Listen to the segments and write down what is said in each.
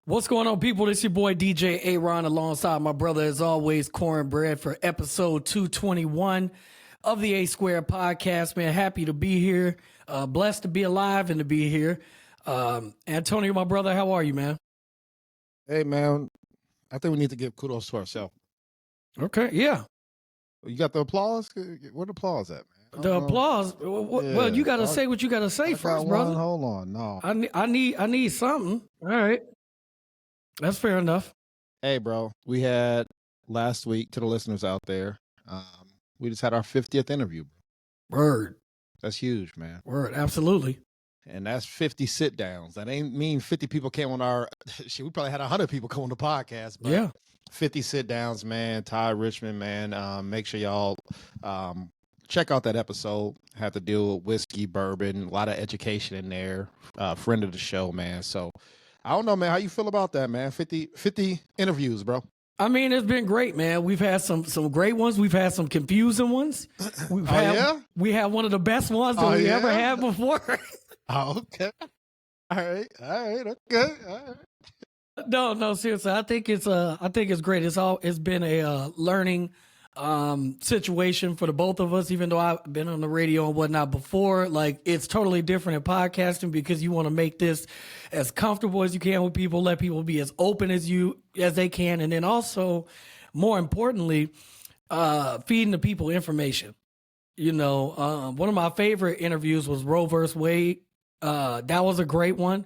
What's going on, people? This your boy DJ A-Ron alongside my brother, as always, Cornbread, for episode 221 of the A Square podcast. Man, happy to be here. Blessed to be alive and to be here. Antonio, my brother, how are you, man? Hey, man, I think we need to give kudos to ourselves. Okay, yeah. You got the applause? Where the applause at, man? The applause. Well, you got to say what you got to say first, brother. Hold on, no. I need something. All right. That's fair enough. Hey, bro, we had last week, to the listeners out there, we just had our 50th interview. Word. That's huge, man. Word, absolutely. And that's 50 sit downs. That ain't mean 50 people came on our shit. We probably had 100 people come on the podcast, but yeah, 50 sit downs, man. Ty Richmond, man. Make sure y'all check out that episode. Had to deal with whiskey, bourbon, a lot of education in there. Friend of the show, man. So I don't know, man. How you feel about that, man? 50 interviews, bro. I mean, it's been great, man. We've had some great ones. We've had some confusing ones. We have one of the best ones that we ever had before. Oh, okay. All right. Okay. All right. No, seriously. I think it's great. It's been a learning situation for the both of us, even though I've been on the radio and whatnot before. Like, it's totally different in podcasting because you want to make this as comfortable as you can with people, let people be as open as they can, and then also, more importantly, feeding the people information. You know, one of my favorite interviews was Roe versus Wade. That was a great one.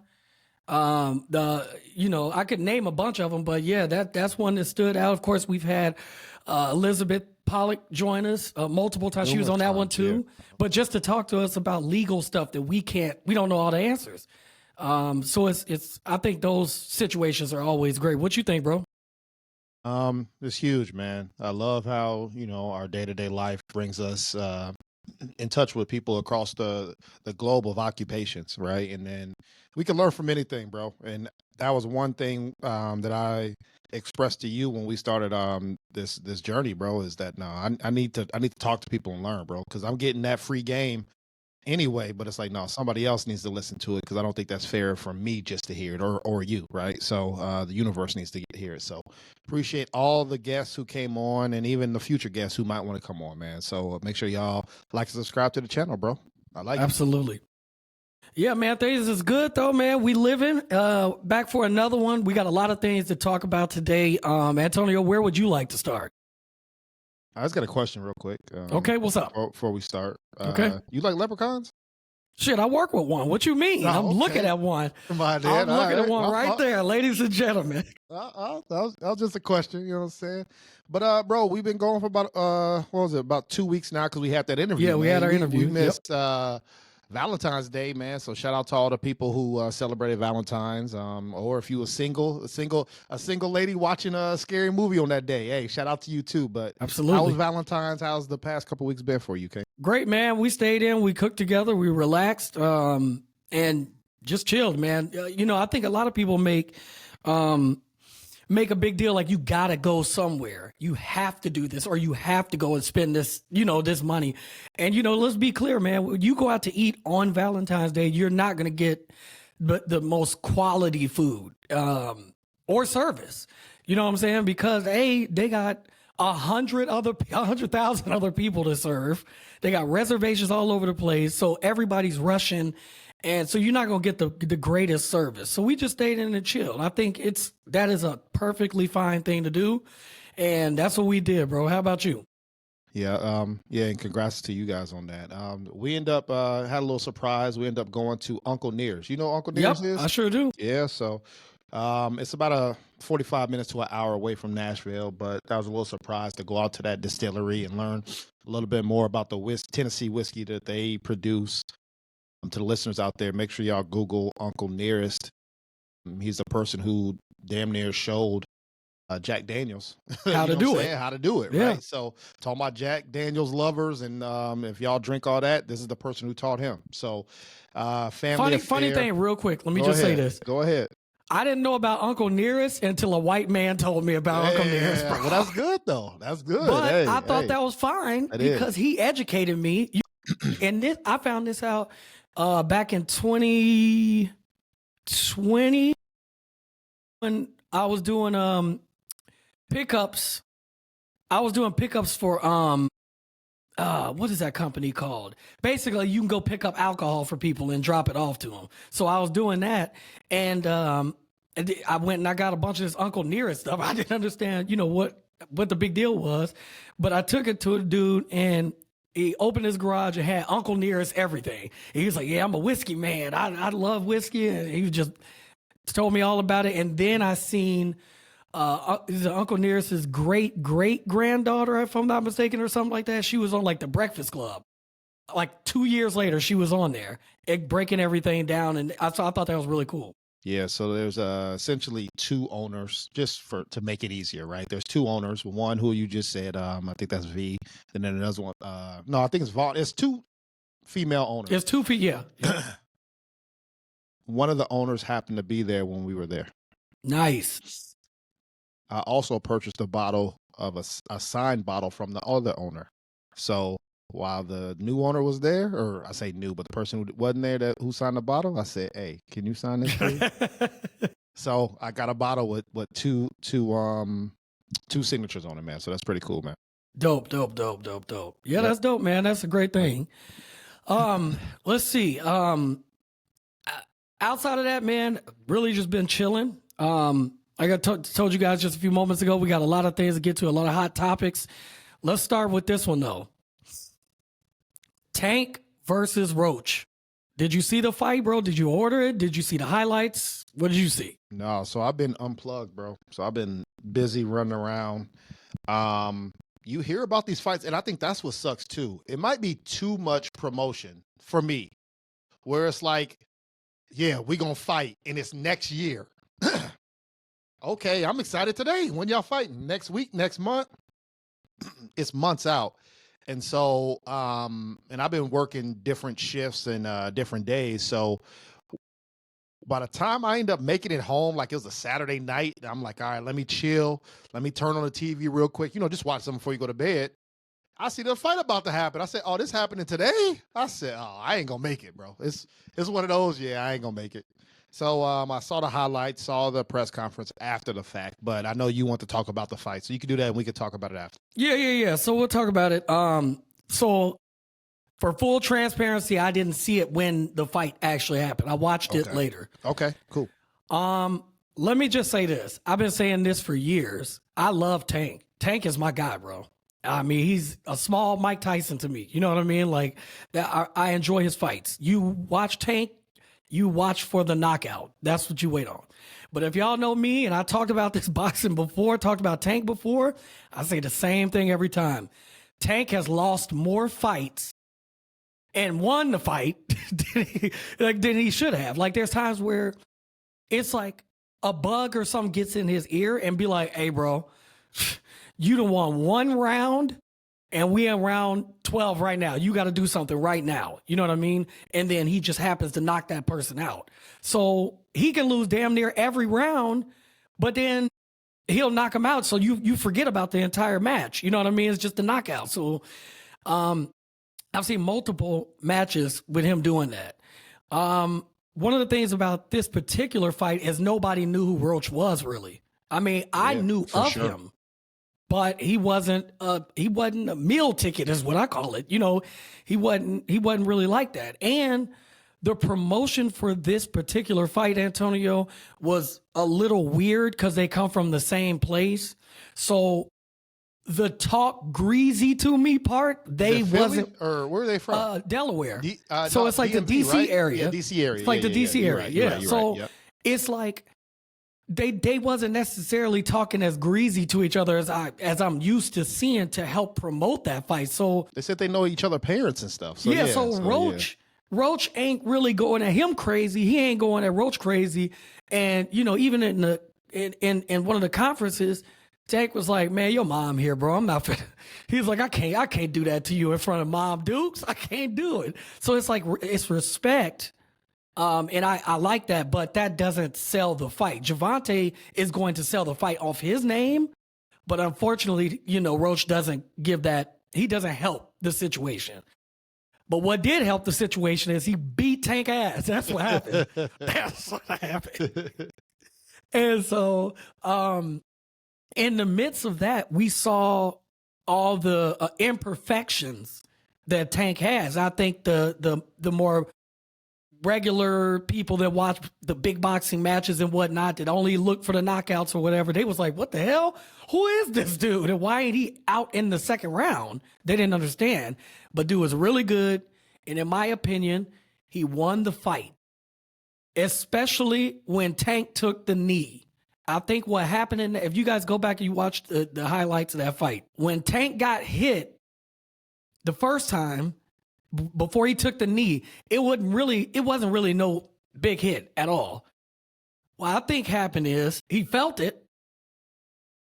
I could name a bunch of them, but yeah, that's one that stood out. Of course, we've had Elizabeth Pollock join us multiple times. She was on that one too. Yeah. But just to talk to us about legal stuff that we don't know all the answers. So I think those situations are always great. What you think, bro? It's huge, man. I love how, our day-to-day life brings us in touch with people across the globe of occupations, right? And then we can learn from anything, bro. And that was one thing that I expressed to you when we started this journey, bro, is that I need to talk to people and learn, bro, because I'm getting that free game anyway, but it's like, no, somebody else needs to listen to it, because I don't think that's fair for me just to hear it, or you, right? So the universe needs to hear it. So appreciate all the guests who came on, and even the future guests who might want to come on, man. So make sure y'all like and subscribe to the channel, bro. I like Absolutely. It. Yeah, man, things is good though, man. We living back for another one. We got a lot of things to talk about today. Antonio, where would you like to start? I just got a question real quick. Okay, what's up? Before we start. Okay. You like leprechauns? Shit, I work with one. What you mean? Oh, I'm looking at one. I'm looking at one right there, ladies and gentlemen. That was just a question, you know what I'm saying? But, bro, we've been going for about 2 weeks now, because we had that interview. Yeah, we had our interview. We missed Valentine's Day, man. So shout out to all the people who celebrated Valentine's. Or if you were a single lady watching a scary movie on that day, hey, shout out to you too. But absolutely, how was Valentine's? How's the past couple weeks been for you, Kay? Great, man. We stayed in, we cooked together, we relaxed, and just chilled, man. I think a lot of people make a big deal like you gotta go somewhere, you have to do this, or you have to go and spend this, this money. And let's be clear, man. When you go out to eat on Valentine's Day, you're not gonna get the most quality food or service. You know what I'm saying? Because they got 100,000 other people to serve. They got reservations all over the place, so everybody's rushing. And so you're not going to get the greatest service. So we just stayed in and chilled. I think that is a perfectly fine thing to do. And that's what we did, bro. How about you? Yeah. And congrats to you guys on that. We end up, had a little surprise. We end up going to Uncle Near's. You know what Uncle Near's is? I sure do. Yeah. So, it's about a 45 minutes to an hour away from Nashville, but that was a little surprise to go out to that distillery and learn a little bit more about the Tennessee whiskey that they produce. To the listeners out there, make sure y'all Google Uncle Nearest. He's the person who damn near showed Jack Daniels how to do it. How to do it, yeah. Right? So talking about Jack Daniels lovers, and if y'all drink all that, this is the person who taught him. So funny thing, real quick. Let me just say this. Go ahead. I didn't know about Uncle Nearest until a white man told me about Uncle Nearest. Bro. Well, that's good though. That's good. But I thought that was fine because he educated me. And I found this out back in 2020 when I was doing pickups, I was doing pickups for what is that company called? Basically, you can go pick up alcohol for people and drop it off to them. So I was doing that, and I went and I got a bunch of this Uncle Nearest stuff. I didn't understand, what the big deal was, but I took it to a dude and he opened his garage and had Uncle Nearest everything. He was like, "Yeah, I'm a whiskey man. I love whiskey," and he just told me all about it. And then I seen Uncle Nearest's great granddaughter, if I'm not mistaken, or something like that. She was on like the Breakfast Club. Like 2 years later, she was on there, breaking everything down, and I thought that was really cool. Yeah, so there's essentially two owners, just to make it easier, right? There's two owners. One who you just said, I think that's V, and then another one. No, I think it's Vaughn. It's two female owners. It's 2 feet, yeah. One of the owners happened to be there when we were there. Nice. I also purchased a bottle of a signed bottle from the other owner. So while the new owner was there, or I say new, but the person who wasn't there who signed the bottle, I said, "Hey, can you sign this, please?" So I got a bottle with two signatures on it, man. So that's pretty cool, man. Dope. Yeah, that's dope, man. That's a great thing. Let's see. Outside of that, man, really just been chilling. I told you guys just a few moments ago, we got a lot of things to get to, a lot of hot topics. Let's start with this one, though. Tank versus Roach. Did you see the fight, bro? Did you order it? Did you see the highlights? What did you see? No, so I've been unplugged, bro. So I've been busy running around. You hear about these fights, and I think that's what sucks, too. It might be too much promotion for me, where it's like, yeah, we gonna fight, and it's next year. Okay, I'm excited today. When y'all fighting? Next week, next month? It's months out. And so, and I've been working different shifts and different days. So by the time I end up making it home, like it was a Saturday night, I'm like, all right, let me chill. Let me turn on the TV real quick. Just watch something before you go to bed. I see the fight about to happen. I said, "Oh, this happening today?" I said, "Oh, I ain't gonna make it, bro. It's one of those. Yeah, I ain't gonna make it." So I saw the highlights, saw the press conference after the fact, but I know you want to talk about the fight, so you can do that and we can talk about it after. Yeah. So we'll talk about it. So for full transparency, I didn't see it when the fight actually happened. I watched it later. Okay, cool. Let me just say this. I've been saying this for years. I love Tank. Tank is my guy, bro. I mean, he's a small Mike Tyson to me. You know what I mean? Like, I enjoy his fights. You watch Tank, you watch for the knockout. That's what you wait on. But if y'all know me, and I talked about this boxing before, talked about Tank before, I say the same thing every time. Tank has lost more fights and won the fight than he should have. Like, there's times where it's like a bug or something gets in his ear and be like, "Hey, bro, you done won one round and we in round 12 right now. You got to do something right now." You know what I mean? And then he just happens to knock that person out. So he can lose damn near every round, but then he'll knock him out. So you forget about the entire match. You know what I mean? It's just a knockout. So I've seen multiple matches with him doing that. One of the things about this particular fight is nobody knew who Roach was, really. I mean, I knew of him, but he wasn't a meal ticket is what I call it. He wasn't really like that. And the promotion for this particular fight, Antonio, was a little weird because they come from the same place. So the talk greasy to me part, they wasn't. Or where are they from? Delaware. So it's like DMV, the DC right? area. Yeah, DC area. It's like the DC area. Right, yeah. So right, yep. It's like they wasn't necessarily talking as greasy to each other as I'm used to seeing to help promote that fight. So they said they know each other parents and stuff. So Roach ain't really going at him crazy. He ain't going at Roach crazy. And even in one of the conferences, Tank was like, "Man, your mom here, bro. I'm not fit." He's like, I can't do that to you in front of Mom Dukes. I can't do it. So it's like, it's respect. And I like that, but that doesn't sell the fight. Javante is going to sell the fight off his name, but unfortunately, Roach doesn't give that. He doesn't help the situation. But what did help the situation is he beat Tank ass. That's what happened. That's what happened. And so, in the midst of that, we saw all the imperfections that Tank has. I think the more regular people that watch the big boxing matches and whatnot that only look for the knockouts or whatever, they was like, what the hell? Who is this dude? And why ain't he out in the second round? They didn't understand. But dude was really good. And in my opinion, he won the fight, especially when Tank took the knee. I think what happened if you guys go back and you watch the highlights of that fight, when Tank got hit the first time, before he took the knee, it wasn't really no big hit at all. What I think happened is he felt it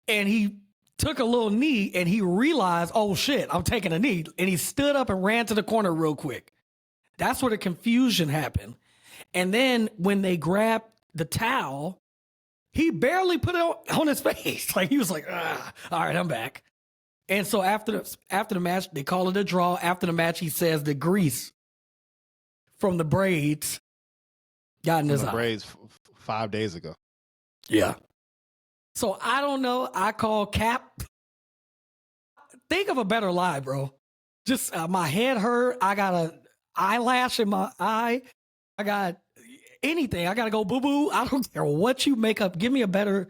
and he took a little knee and he realized, oh shit, I'm taking a knee. And he stood up and ran to the corner real quick. That's where the confusion happened. And then when they grabbed the towel, he barely put it on his face. Like he was like, all right, I'm back. And so after the match, they call it a draw. After the match, he says the grease from the braids got in his eye. Braids 5 days ago. Yeah. So I don't know. I call Cap. Think of a better lie, bro. Just my head hurt. I got an eyelash in my eye. I got anything. I got to go boo-boo. I don't care what you make up. Give me a better...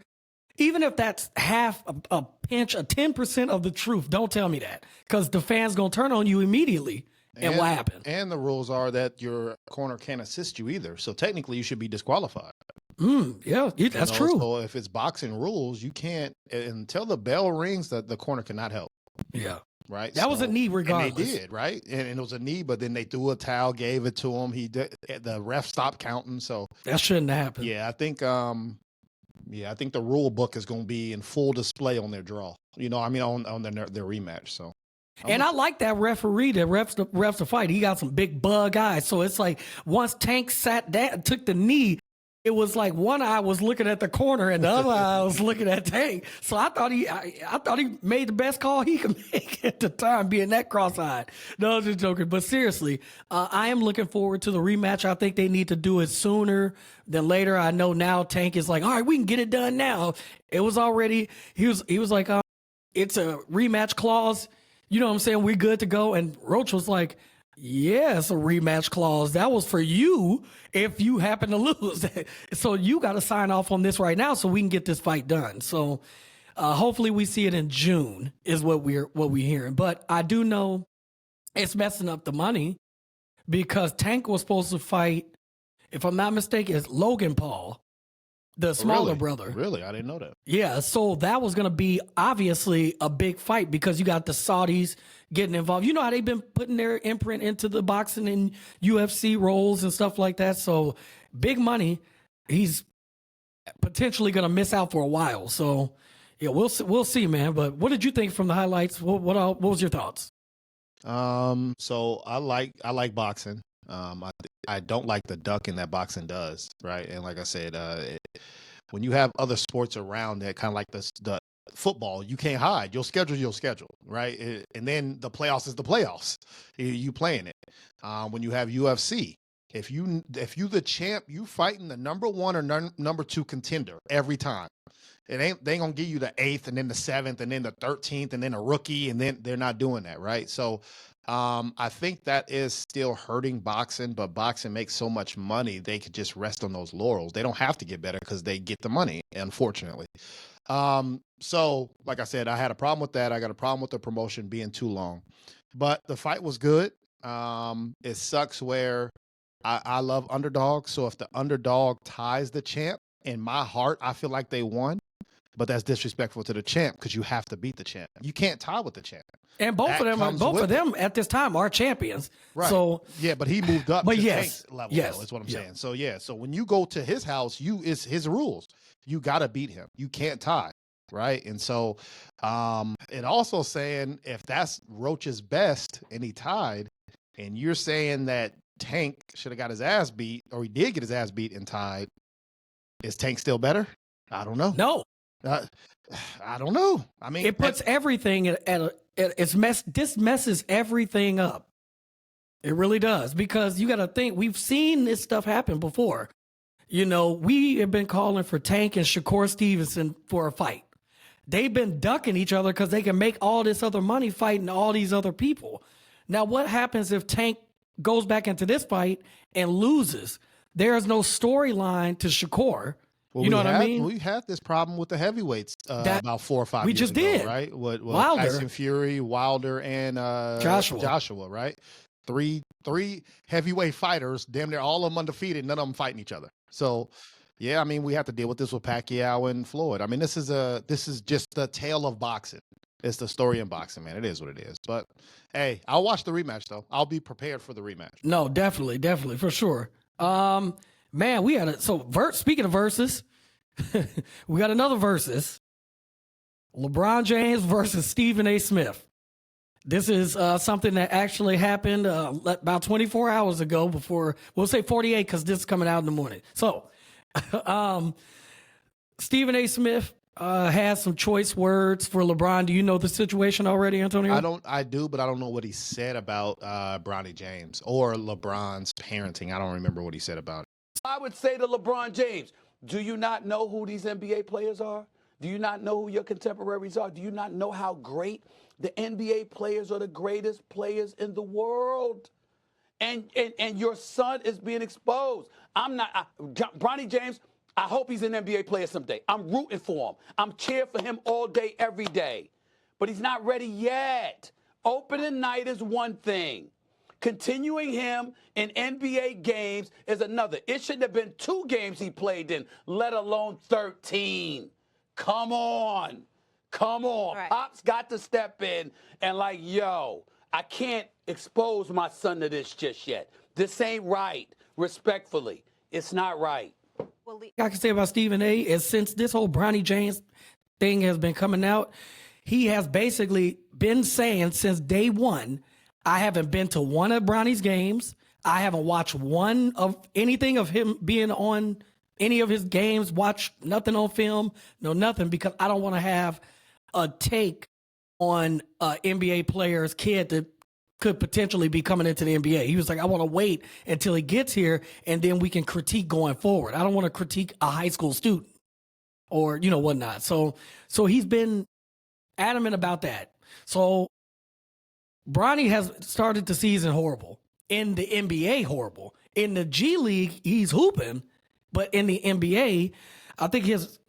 Even if that's half a pinch, 10% of the truth, don't tell me that. Because the fans going to turn on you immediately. And what happened? And the rules are that your corner can't assist you either. So technically, you should be disqualified. Yeah, that's true. So if it's boxing rules, you can't, until the bell rings, that the corner cannot help. Yeah. Right? That was a knee regardless. And they did, right? And it was a knee, but then they threw a towel, gave it to him. The ref stopped counting. So that shouldn't have happened. Yeah, I think the rule book is going to be in full display on their draw. On their rematch. So, I like that referee that refs the fight. He got some big bug eyes. So it's like once Tank sat down, took the knee, it was like one eye was looking at the corner and the other eye was looking at Tank. So I thought he made the best call he could make at the time, being that cross-eyed. No, I was just joking. But seriously, I am looking forward to the rematch. I think they need to do it sooner than later. I know now Tank is like, all right, we can get it done now. It was already, he was like, it's a rematch clause. You know what I'm saying? We're good to go. And Roach was like, yeah, it's a rematch clause. That was for you if you happen to lose. So you got to sign off on this right now so we can get this fight done. So hopefully we see it in June is what we're hearing. But I do know it's messing up the money because Tank was supposed to fight, if I'm not mistaken, it's Logan Paul, the smaller brother. Really? I didn't know that. Yeah, so that was going to be obviously a big fight because you got the Saudis getting involved. You know how they've been putting their imprint into the boxing and UFC roles and stuff like that. So big money. He's potentially going to miss out for a while. So yeah, we'll see, man. But what did you think from the highlights? What was your thoughts? So I like boxing. I don't like the ducking that boxing does, right? And like I said, when you have other sports around that, kind of like the football, you can't hide. You'll schedule, right? And then the playoffs is the playoffs. You playing it. When you have UFC, if you the champ, you fighting the number one or number two contender every time. They ain't gonna give you the 8th and then the 7th and then the 13th and then a rookie, and then they're not doing that, right? So I think that is still hurting boxing, but boxing makes so much money they could just rest on those laurels. They don't have to get better because they get the money, unfortunately. So like I said, I had a problem with that. I got a problem with the promotion being too long, but the fight was good. It sucks where I love underdogs. So if the underdog ties the champ, in my heart, I feel like they won. But that's disrespectful to the champ because you have to beat the champ. You can't tie with the champ. And both of them at this time are champions. Right. So yeah, but he moved up to Tank's level. Yes. Though, is what I'm saying. So yeah, so when you go to his house, it's his rules. You got to beat him. You can't tie, right? And so it also saying if that's Roach's best and he tied, and you're saying that Tank should have got his ass beat, or he did get his ass beat and tied, is Tank still better? I don't know. No. I don't know. I mean, it puts everything this messes everything up. It really does, because you got to think we've seen this stuff happen before. You know, we have been calling for Tank and Shakur Stevenson for a fight. They've been ducking each other because they can make all this other money fighting all these other people. Now, what happens if Tank goes back into this fight and loses? There's no storyline to Shakur. Well, you know what I mean? We had this problem with the heavyweights about 4 or 5 we years just ago, did. right? What Wilder. Tyson Fury, Wilder, and Joshua, right? Three heavyweight fighters, damn near all of them undefeated, none of them fighting each other. So, yeah, I mean, we have to deal with this with Pacquiao and Floyd. I mean, this is just the tale of boxing. It's the story in boxing, man. It is what it is. But hey, I'll watch the rematch though. I'll be prepared for the rematch. No, definitely, for sure. Man, we had speaking of verses, we got another versus. LeBron James versus Stephen A. Smith. This is something that actually happened about 24 hours ago before, we'll say 48 because this is coming out in the morning. So, Stephen A. Smith has some choice words for LeBron. Do you know the situation already, Antonio? I do, but I don't know what he said about Bronny James or LeBron's parenting. I don't remember what he said about it. I would say to LeBron James, do you not know who these NBA players are? Do you not know who your contemporaries are? Do you not know how great the NBA players are, the greatest players in the world? And your son is being exposed. Bronny James, I hope he's an NBA player someday. I'm rooting for him. I'm cheering for him all day, every day. But he's not ready yet. Opening night is one thing. Continuing him in NBA games is another. It shouldn't have been 2 games he played in, let alone 13. Come on. Right. Pop's got to step in and yo, I can't expose my son to this just yet. This ain't right. Respectfully, it's not right. Well, I can say about Stephen A. is since this whole Bronny James thing has been coming out, he has basically been saying since day one, I haven't been to one of Bronny's games. I haven't watched anything of him being on any of his games, watch nothing on film, no nothing, because I don't want to have a take on an NBA player's kid that could potentially be coming into the NBA. He was like, I want to wait until he gets here and then we can critique going forward. I don't want to critique a high school student or, whatnot. So he's been adamant about that. So Bronny has started the season horrible. In the NBA, horrible. In the G League, he's hooping. But in the NBA, I think his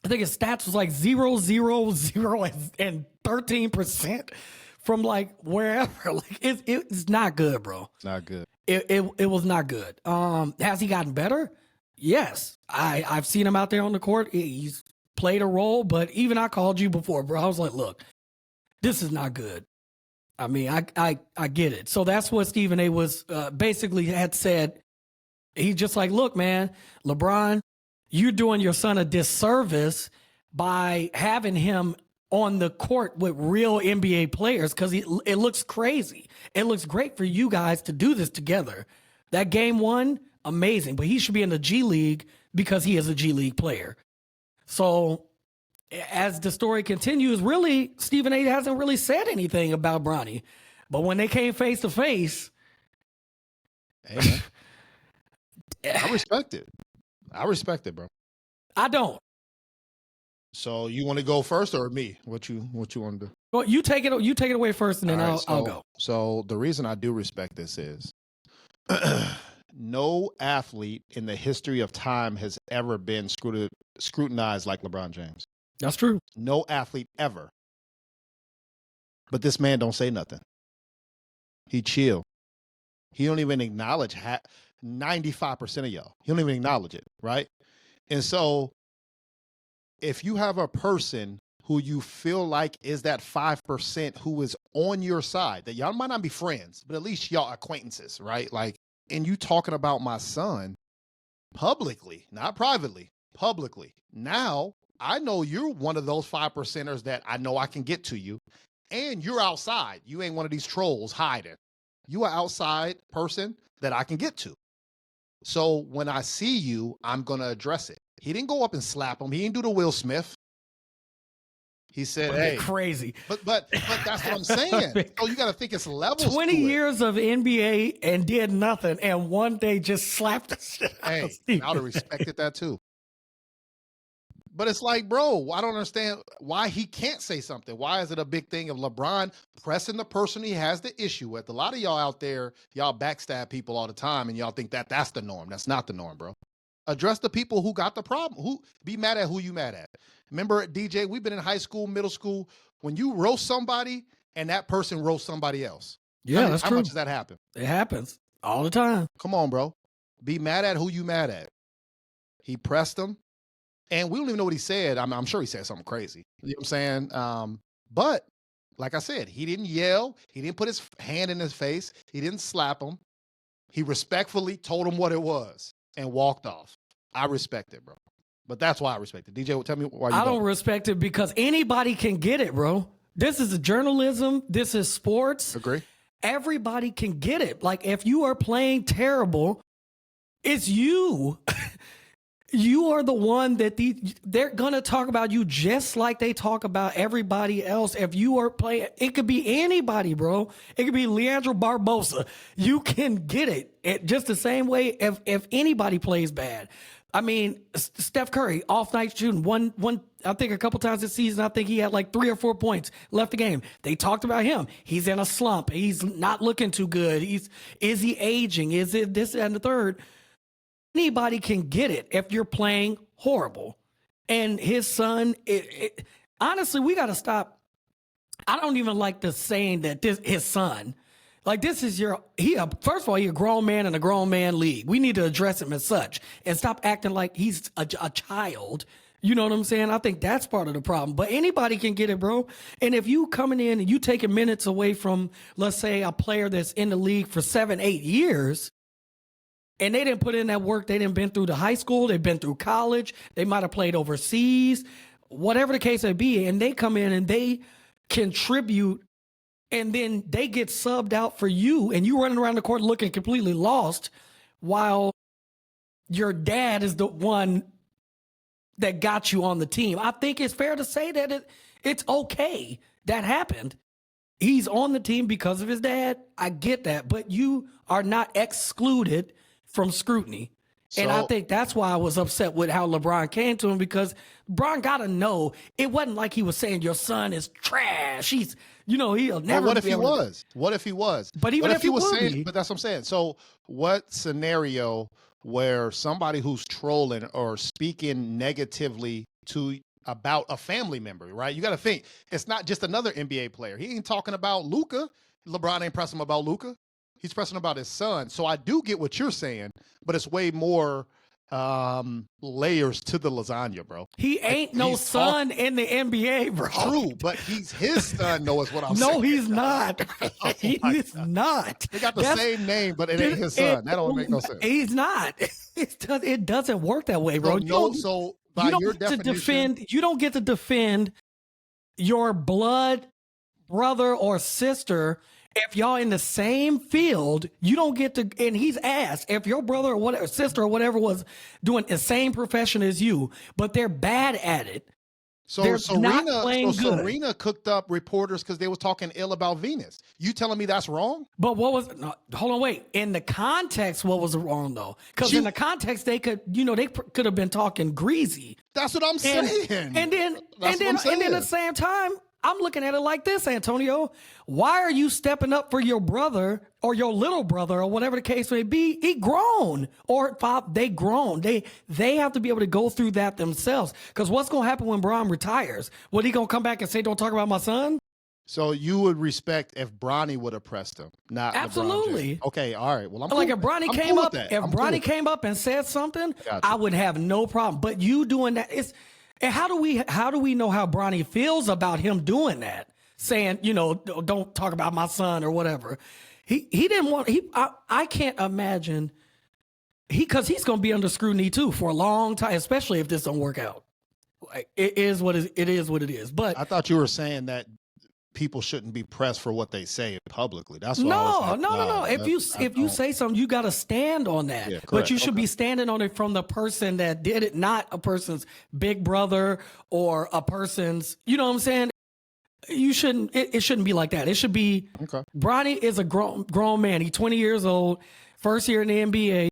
stats was like 0, 0, 0, and 13% from wherever. It's not good, bro. It's not good. It was not good. Has he gotten better? Yes. I've seen him out there on the court. He's played a role, but even I called you before, bro. I was like, look, this is not good. I mean, I get it. So that's what Stephen A. was basically had said. He's just like, look, man, LeBron, you're doing your son a disservice by having him on the court with real NBA players because it looks crazy. It looks great for you guys to do this together. That game 1, amazing, but he should be in the G League because he is a G League player. So as the story continues, really, Stephen A. hasn't really said anything about Bronny. But when they came face to face, hey, I respect it, bro. I don't. So you want to go first or me? What you want to do? Well, you take it away first, and then I'll go. So the reason I do respect this is no athlete in the history of time has ever been scrutinized like LeBron James. That's true. No athlete ever. But this man don't say nothing. He chill. He don't even acknowledge 95% of y'all. He don't even acknowledge it, right? And so if you have a person who you feel like is that 5% who is on your side, that y'all might not be friends, but at least y'all acquaintances, right? And you talking about my son publicly, not privately, publicly. Now, I know you're one of those 5%ers that I know I can get to you, and you're outside. You ain't one of these trolls hiding. You are outside person that I can get to. So when I see you, I'm going to address it. He didn't go up and slap him. He didn't do the Will Smith. He said, They're "Hey, crazy. but that's what I'm saying. So you got to think it's levels. 20 to it. years of NBA and did nothing, and one day just slapped the shit out Hey, of Steve. I would have respected that too. But it's like, bro, I don't understand why he can't say something. Why is it a big thing of LeBron pressing the person he has the issue with? A lot of y'all out there, y'all backstab people all the time, and y'all think that that's the norm. That's not the norm, bro. Address the people who got the problem. Who be mad at who you mad at. Remember, DJ, we've been in high school, middle school. When you roast somebody and that person roasts somebody else. Yeah, that's how true. much does that happen? It happens all the time. Come on, bro. Be mad at who you mad at. He pressed him. And we don't even know what he said. I'm sure he said something crazy. You know what I'm saying? But like I said, he didn't yell. He didn't put his hand in his face. He didn't slap him. He respectfully told him what it was and walked off. I respect it, bro. But that's why I respect it. DJ, tell me why you I don't respect it because anybody can get it, bro. This is journalism. This is sports. Agree. Everybody can get it. Like, if you are playing terrible, it's you. You are the one that they're going to talk about you just like they talk about everybody else. If you are playing, it could be anybody, bro. It could be Leandro Barbosa. You can get it just the same way if anybody plays bad. I mean, Steph Curry, off night shooting, one. I think a couple times this season, I think he had like 3 or 4 points left the game. They talked about him. He's in a slump. He's not looking too good. Is he aging? Is it this and the third? Anybody can get it if you're playing horrible. And his son, honestly, we got to stop. I don't even like the saying that his son. Like, this is first of all, he's a grown man in a grown man league. We need to address him as such and stop acting like he's a child. You know what I'm saying? I think that's part of the problem. But anybody can get it, bro. And if you coming in and you taking minutes away from, let's say, a player that's in the league for 7, 8 years, and they didn't put in that work. They didn't been through the high school. They've been through college. They might have played overseas, whatever the case may be. And they come in and they contribute, and then they get subbed out for you, and you running around the court looking completely lost while your dad is the one that got you on the team. I think it's fair to say that it's okay that happened. He's on the team because of his dad. I get that. But you are not excluded from scrutiny. And I think that's why I was upset with how LeBron came to him, because LeBron got to know it wasn't like he was saying your son is trash. He'll never. Well, what if he was? What if he was? But even if he was saying, but that's what I'm saying. So what scenario where somebody who's trolling or speaking negatively about a family member, right? You got to think it's not just another NBA player. He ain't talking about Luka. LeBron ain't pressing him about Luka. He's pressing about his son. So I do get what you're saying, but it's way more layers to the lasagna, bro. He ain't no son in the NBA, bro. True, but he's his son, knows what I'm saying. No, he's not. He's not. They got the same name, but it ain't his son. That don't make no sense. He's not. It doesn't work that way, bro. So by your definition, you don't get to defend your blood brother or sister. If y'all in the same field, you don't get to, and he's asked if your brother or whatever, sister or whatever was doing the same profession as you, but they're bad at it. So Serena cooked up reporters because they was talking ill about Venus. You telling me that's wrong? But hold on, wait. In the context, what was wrong though? Because in the context, they could have been talking greasy. That's what I'm saying. And then at the same time, I'm looking at it like this, Antonio. Why are you stepping up for your brother or your little brother or whatever the case may be? He grown, or they grown. They have to be able to go through that themselves. Because what's going to happen when Bron retires? What, he going to come back and say, don't talk about my son? So you would respect if Bronny would have pressed him, not absolutely. LeBron. Okay, all right. Well, I'm like cool. If Bronny came up and said something, I would have no problem. But you doing that, and how do we know how Bronny feels about him doing that? Saying, don't talk about my son or whatever. He didn't want, I can't imagine, because he's going to be under scrutiny too for a long time, especially if this don't work out. Like, it is what it is. But I thought you were saying that people shouldn't be pressed for what they say publicly. That's what I No, was like, no. If you don't- say something, you got to stand on that. Yeah, But correct. you should be standing on it from the person that did it, not a person's big brother or a person's. You know what I'm saying? You shouldn't. It shouldn't be like that. It should be. Okay. Bronny is a grown man. He's 20 years old, first year in the NBA.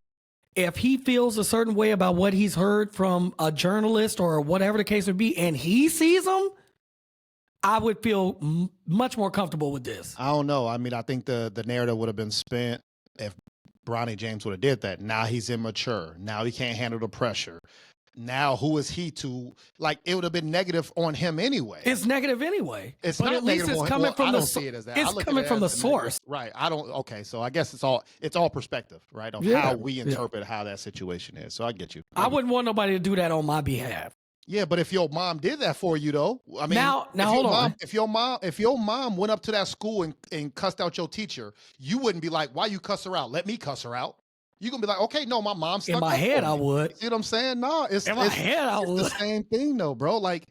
If he feels a certain way about what he's heard from a journalist or whatever the case would be, and he sees them, I would feel much more comfortable with this. I don't know. I mean, I think the narrative would have been spent if Bronny James would have did that. Now he's immature. Now he can't handle the pressure. Now who is he to, like, it would have been negative on him anyway. It's negative anyway. It's but not at least negative it's on him. coming Well, from I the don't see it as that. I It's look at coming it from the as a negative. source. Right. I don't. Okay. So I guess it's all perspective, right? Of Yeah. how we interpret how that situation is. So I get you. I wouldn't want nobody to do that on my behalf. Yeah, but if your mom did that for you, though, I mean, Now if hold your on. If your mom went up to that school and cussed out your teacher, you wouldn't be like, "Why you cuss her out? Let me cuss her out." You're gonna be like, "Okay, no, my mom stuck In my up head, for I me." would. See what I'm saying? No, it's In my head, I it's would. the same thing, though, bro. Like,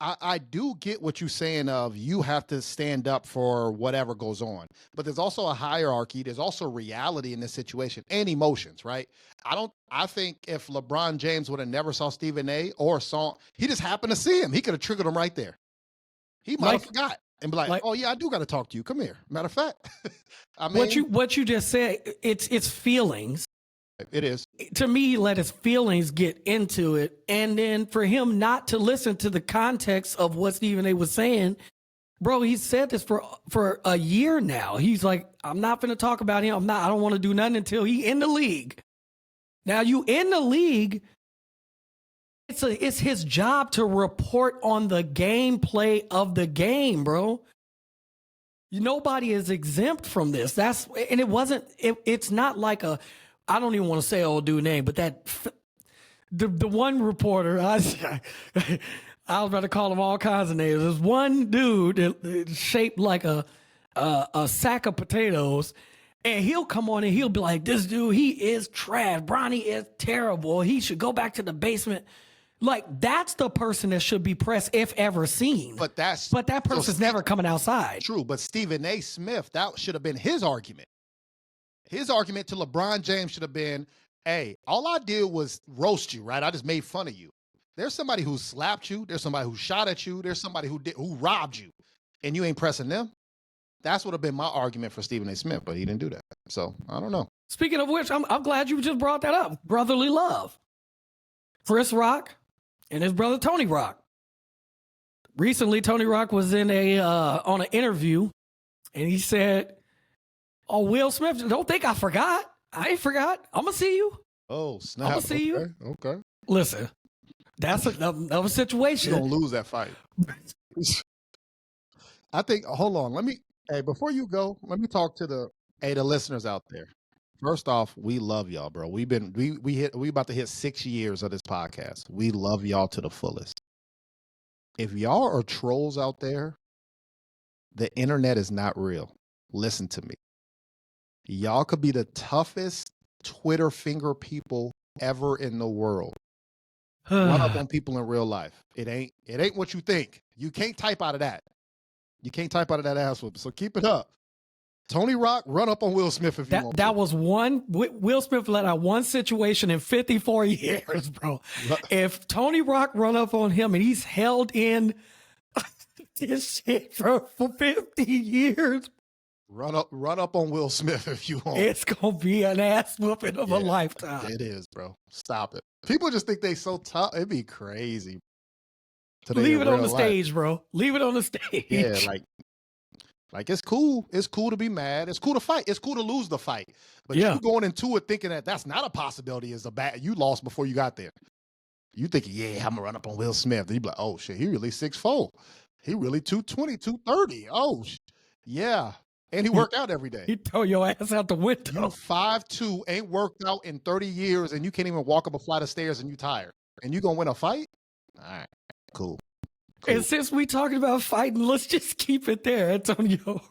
I do get what you're saying of you have to stand up for whatever goes on, but there's also a hierarchy. There's also reality in this situation and emotions, right? I think if LeBron James would have never saw Stephen A. or he just happened to see him, he could have triggered him right there. He might have forgot and be like, "Oh yeah, I do got to talk to you. Come here." Matter of fact, I mean, What you just said, it's feelings. it is. To me, he let his feelings get into it, and then for him not to listen to the context of what Stephen A. was saying, bro, he said this for a year now. He's like, I'm not going to talk about him. I don't want to do nothing until he in the league. Now you in the league, it's his job to report on the gameplay of the game, bro. Nobody is exempt from this. It's not like I don't even want to say old dude name, but the one reporter, I was about to call him all kinds of names. There's one dude that shaped like a sack of potatoes, and he'll come on and he'll be like, "This dude, he is trash. Bronny is terrible. He should go back to the basement." Like, that's the person that should be pressed if ever seen. But that person's never coming outside. True, but Stephen A. Smith, that should have been his argument. His argument to LeBron James should have been, "Hey, all I did was roast you, right? I just made fun of you. There's somebody who slapped you. There's somebody who shot at you. There's somebody who robbed you, and you ain't pressing them." That's would have been my argument for Stephen A. Smith, but he didn't do that. So I don't know. Speaking of which, I'm glad you just brought that up. Brotherly love. Chris Rock and his brother Tony Rock. Recently, Tony Rock was in on an interview, and he said, "Oh, Will Smith, don't think I forgot. I ain't forgot. I'm gonna see you. Oh, snap. I'm gonna see you." Okay. Listen, that's another situation. You're gonna lose that fight. I think. Hold on. Before you go, let me talk to the listeners out there. First off, we love y'all, bro. We about to hit 6 years of this podcast. We love y'all to the fullest. If y'all are trolls out there, the internet is not real. Listen to me. Y'all could be the toughest Twitter finger people ever in the world. Run up on people in real life. It ain't what you think. You can't type out of that. You can't type out of that ass whoop. So keep it up. Tony Rock, run up on Will Smith if you want. That was one. Will Smith let out one situation in 54 years, bro. If Tony Rock run up on him and he's held in this shit for 50 years, run up on Will Smith if you want. It's gonna be an ass whooping of a lifetime. It is, bro. Stop it. People just think they so tough. It'd be crazy. Leave it on the stage, bro. Leave it on the stage. Yeah, like it's cool. It's cool to be mad. It's cool to fight. It's cool to lose the fight. But you going into it thinking that that's not a possibility is you lost before you got there. You thinking, yeah, I'm gonna run up on Will Smith. Then you be like, oh shit, he really 6'4". He really 220, 230. Oh yeah. And he worked out every day. He throw your ass out the window. You 5'2", ain't worked out in 30 years, and you can't even walk up a flight of stairs and you tired. And you gonna win a fight? All right. Cool. And since we talking about fighting, let's just keep it there, Antonio.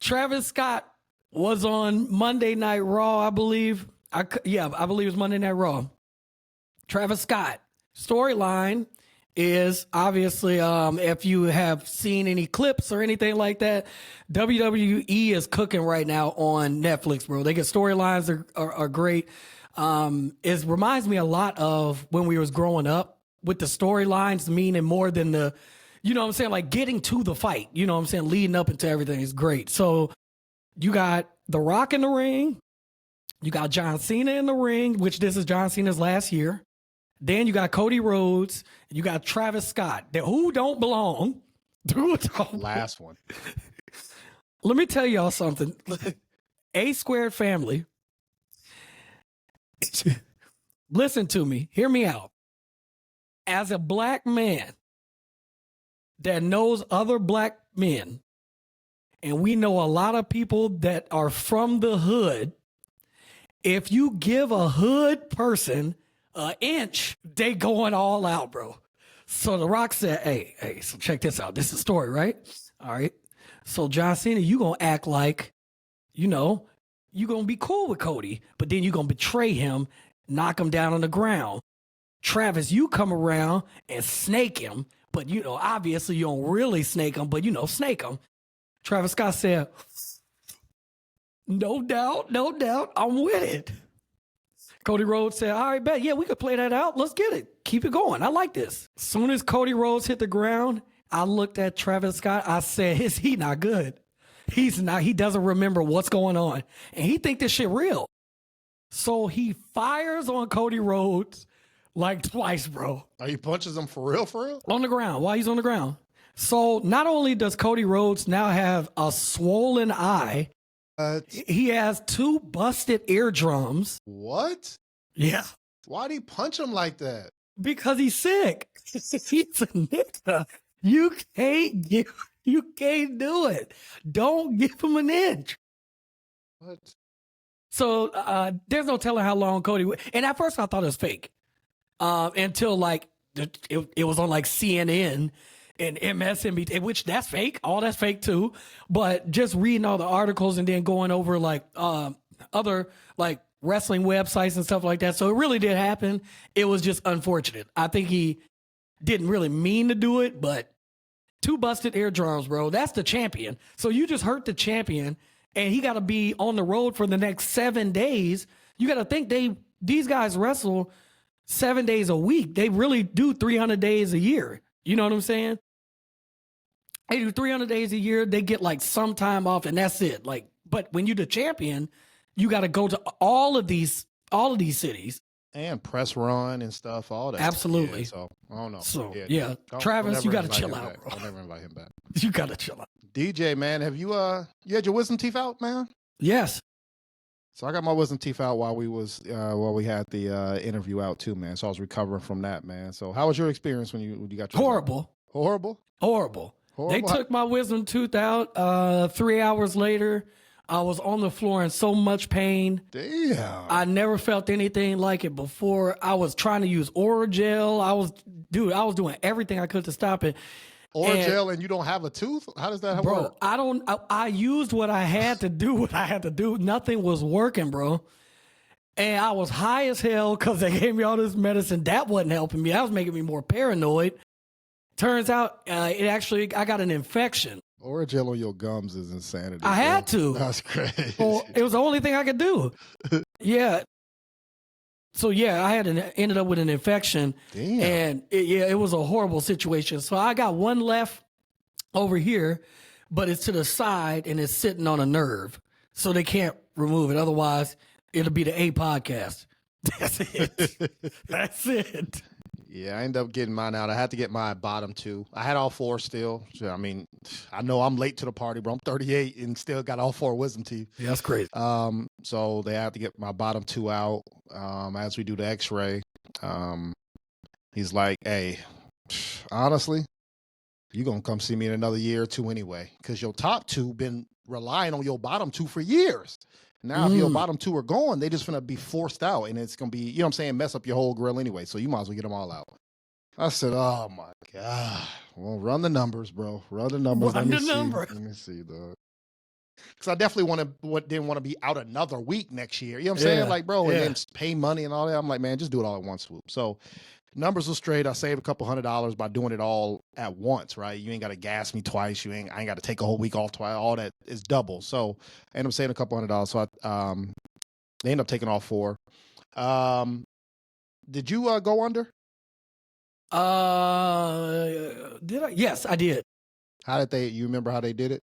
Travis Scott was on Monday Night Raw, I believe. I believe it was Monday Night Raw. Travis Scott storyline is obviously, if you have seen any clips or anything like that, WWE is cooking right now on Netflix, bro. They get storylines are great. It reminds me a lot of when we was growing up with the storylines meaning more than the, you know what I'm saying? Like getting to the fight, you know what I'm saying? Leading up into everything is great. So you got The Rock in the ring. You got John Cena in the ring, which this is John Cena's last year. Then you got Cody Rhodes. And you got Travis Scott, who don't belong. Last one. Let me tell y'all something. A Squared family. Listen to me. Hear me out. As a black man that knows other black men, and we know a lot of people that are from the hood, if you give a hood person an inch, they going all out, bro. So The Rock said, hey, so check this out. This is a story, right? All right. So John Cena, you going to act like, you know, you going to be cool with Cody, but then you going to betray him, knock him down on the ground. Travis, you come around and snake him, but, you know, obviously you don't really snake him, but, you know, snake him. Travis Scott said, no doubt, I'm with it. Cody Rhodes said, all right, bet. Yeah, we could play that out. Let's get it. Keep it going. I like this. As soon as Cody Rhodes hit the ground, I looked at Travis Scott. I said, is he not good? He's not. He doesn't remember what's going on. And he think this shit real. So he fires on Cody Rhodes like twice, bro. Are you punches him for real, for real? On the ground, while he's on the ground. So not only does Cody Rhodes now have a swollen eye, he has 2 busted eardrums. What? Yeah. Why'd he punch him like that? Because he's sick. He's a nigga. You can't do it. Don't give him an inch. What? So there's no telling how long Cody. And at first I thought it was fake, until like it was on like CNN and MSNBC, which that's fake. All that's fake too. But just reading all the articles and then going over like other like wrestling websites and stuff like that. So it really did happen. It was just unfortunate. I think he didn't really mean to do it, but 2 busted eardrums, bro. That's the champion. So you just hurt the champion, and he got to be on the road for the next 7 days. You got to think these guys wrestle 7 days a week. They really do 300 days a year. You know what I'm saying? They do 300 days a year. They get like some time off, and that's it. Like, but when you're the champion, you got to go to all of these cities and press run and stuff. All that. Absolutely. Yeah, so I don't know. So yeah, Travis, you got to chill out, bro. I'll never invite him back. You got to chill out. DJ, man, have you had your wisdom teeth out, man? Yes. So I got my wisdom teeth out while we had the interview out too, man. So I was recovering from that, man. So how was your experience when you got your horrible? Horrible. They took my wisdom tooth out 3 hours later. I was on the floor in so much pain. Damn. I never felt anything like it before. I was trying to use Oragel. I was doing everything I could to stop it. Oragel and you don't have a tooth? How does that work? Bro, I used what I had to do. Nothing was working, bro. And I was high as hell because they gave me all this medicine. That wasn't helping me. That was making me more paranoid. Turns out I got an infection. Oragel on your gums is insanity. I had to. That's crazy. Well, it was the only thing I could do. Yeah. So yeah, I ended up with an infection. Damn. And it was a horrible situation. So I got one left over here, but it's to the side and it's sitting on a nerve. So they can't remove it. Otherwise, it'll be the A podcast. That's it. That's it. Yeah, I ended up getting mine out. I had to get my bottom 2. I had all 4 still. So, I mean, I know I'm late to the party, bro. I'm 38 and still got all 4 wisdom teeth. Yeah, that's crazy. So they had to get my bottom 2 out as we do the x-ray. He's like, hey, honestly, you're going to come see me in another year or 2 anyway, because your top 2 been relying on your bottom 2 for years. Now, if your bottom 2 are gone, they just going to be forced out, and it's going to be, you know what I'm saying, mess up your whole grill anyway, so you might as well get them all out. I said, oh, my God. Well, run the numbers, bro. Run the numbers. Run the numbers. Let me see, dog. Because I definitely didn't want to be out another week next year. You know what I'm saying? Like, bro, and then pay money and all that. I'm like, man, just do it all at one swoop. So numbers are straight. I saved a couple $100 by doing it all at once, right? You ain't got to gas me twice. I ain't got to take a whole week off twice. All that is double. So I ended up saving a couple $100. So they ended up taking all 4. Did you go under? Did I? Yes, I did. How did they? You remember how they did it?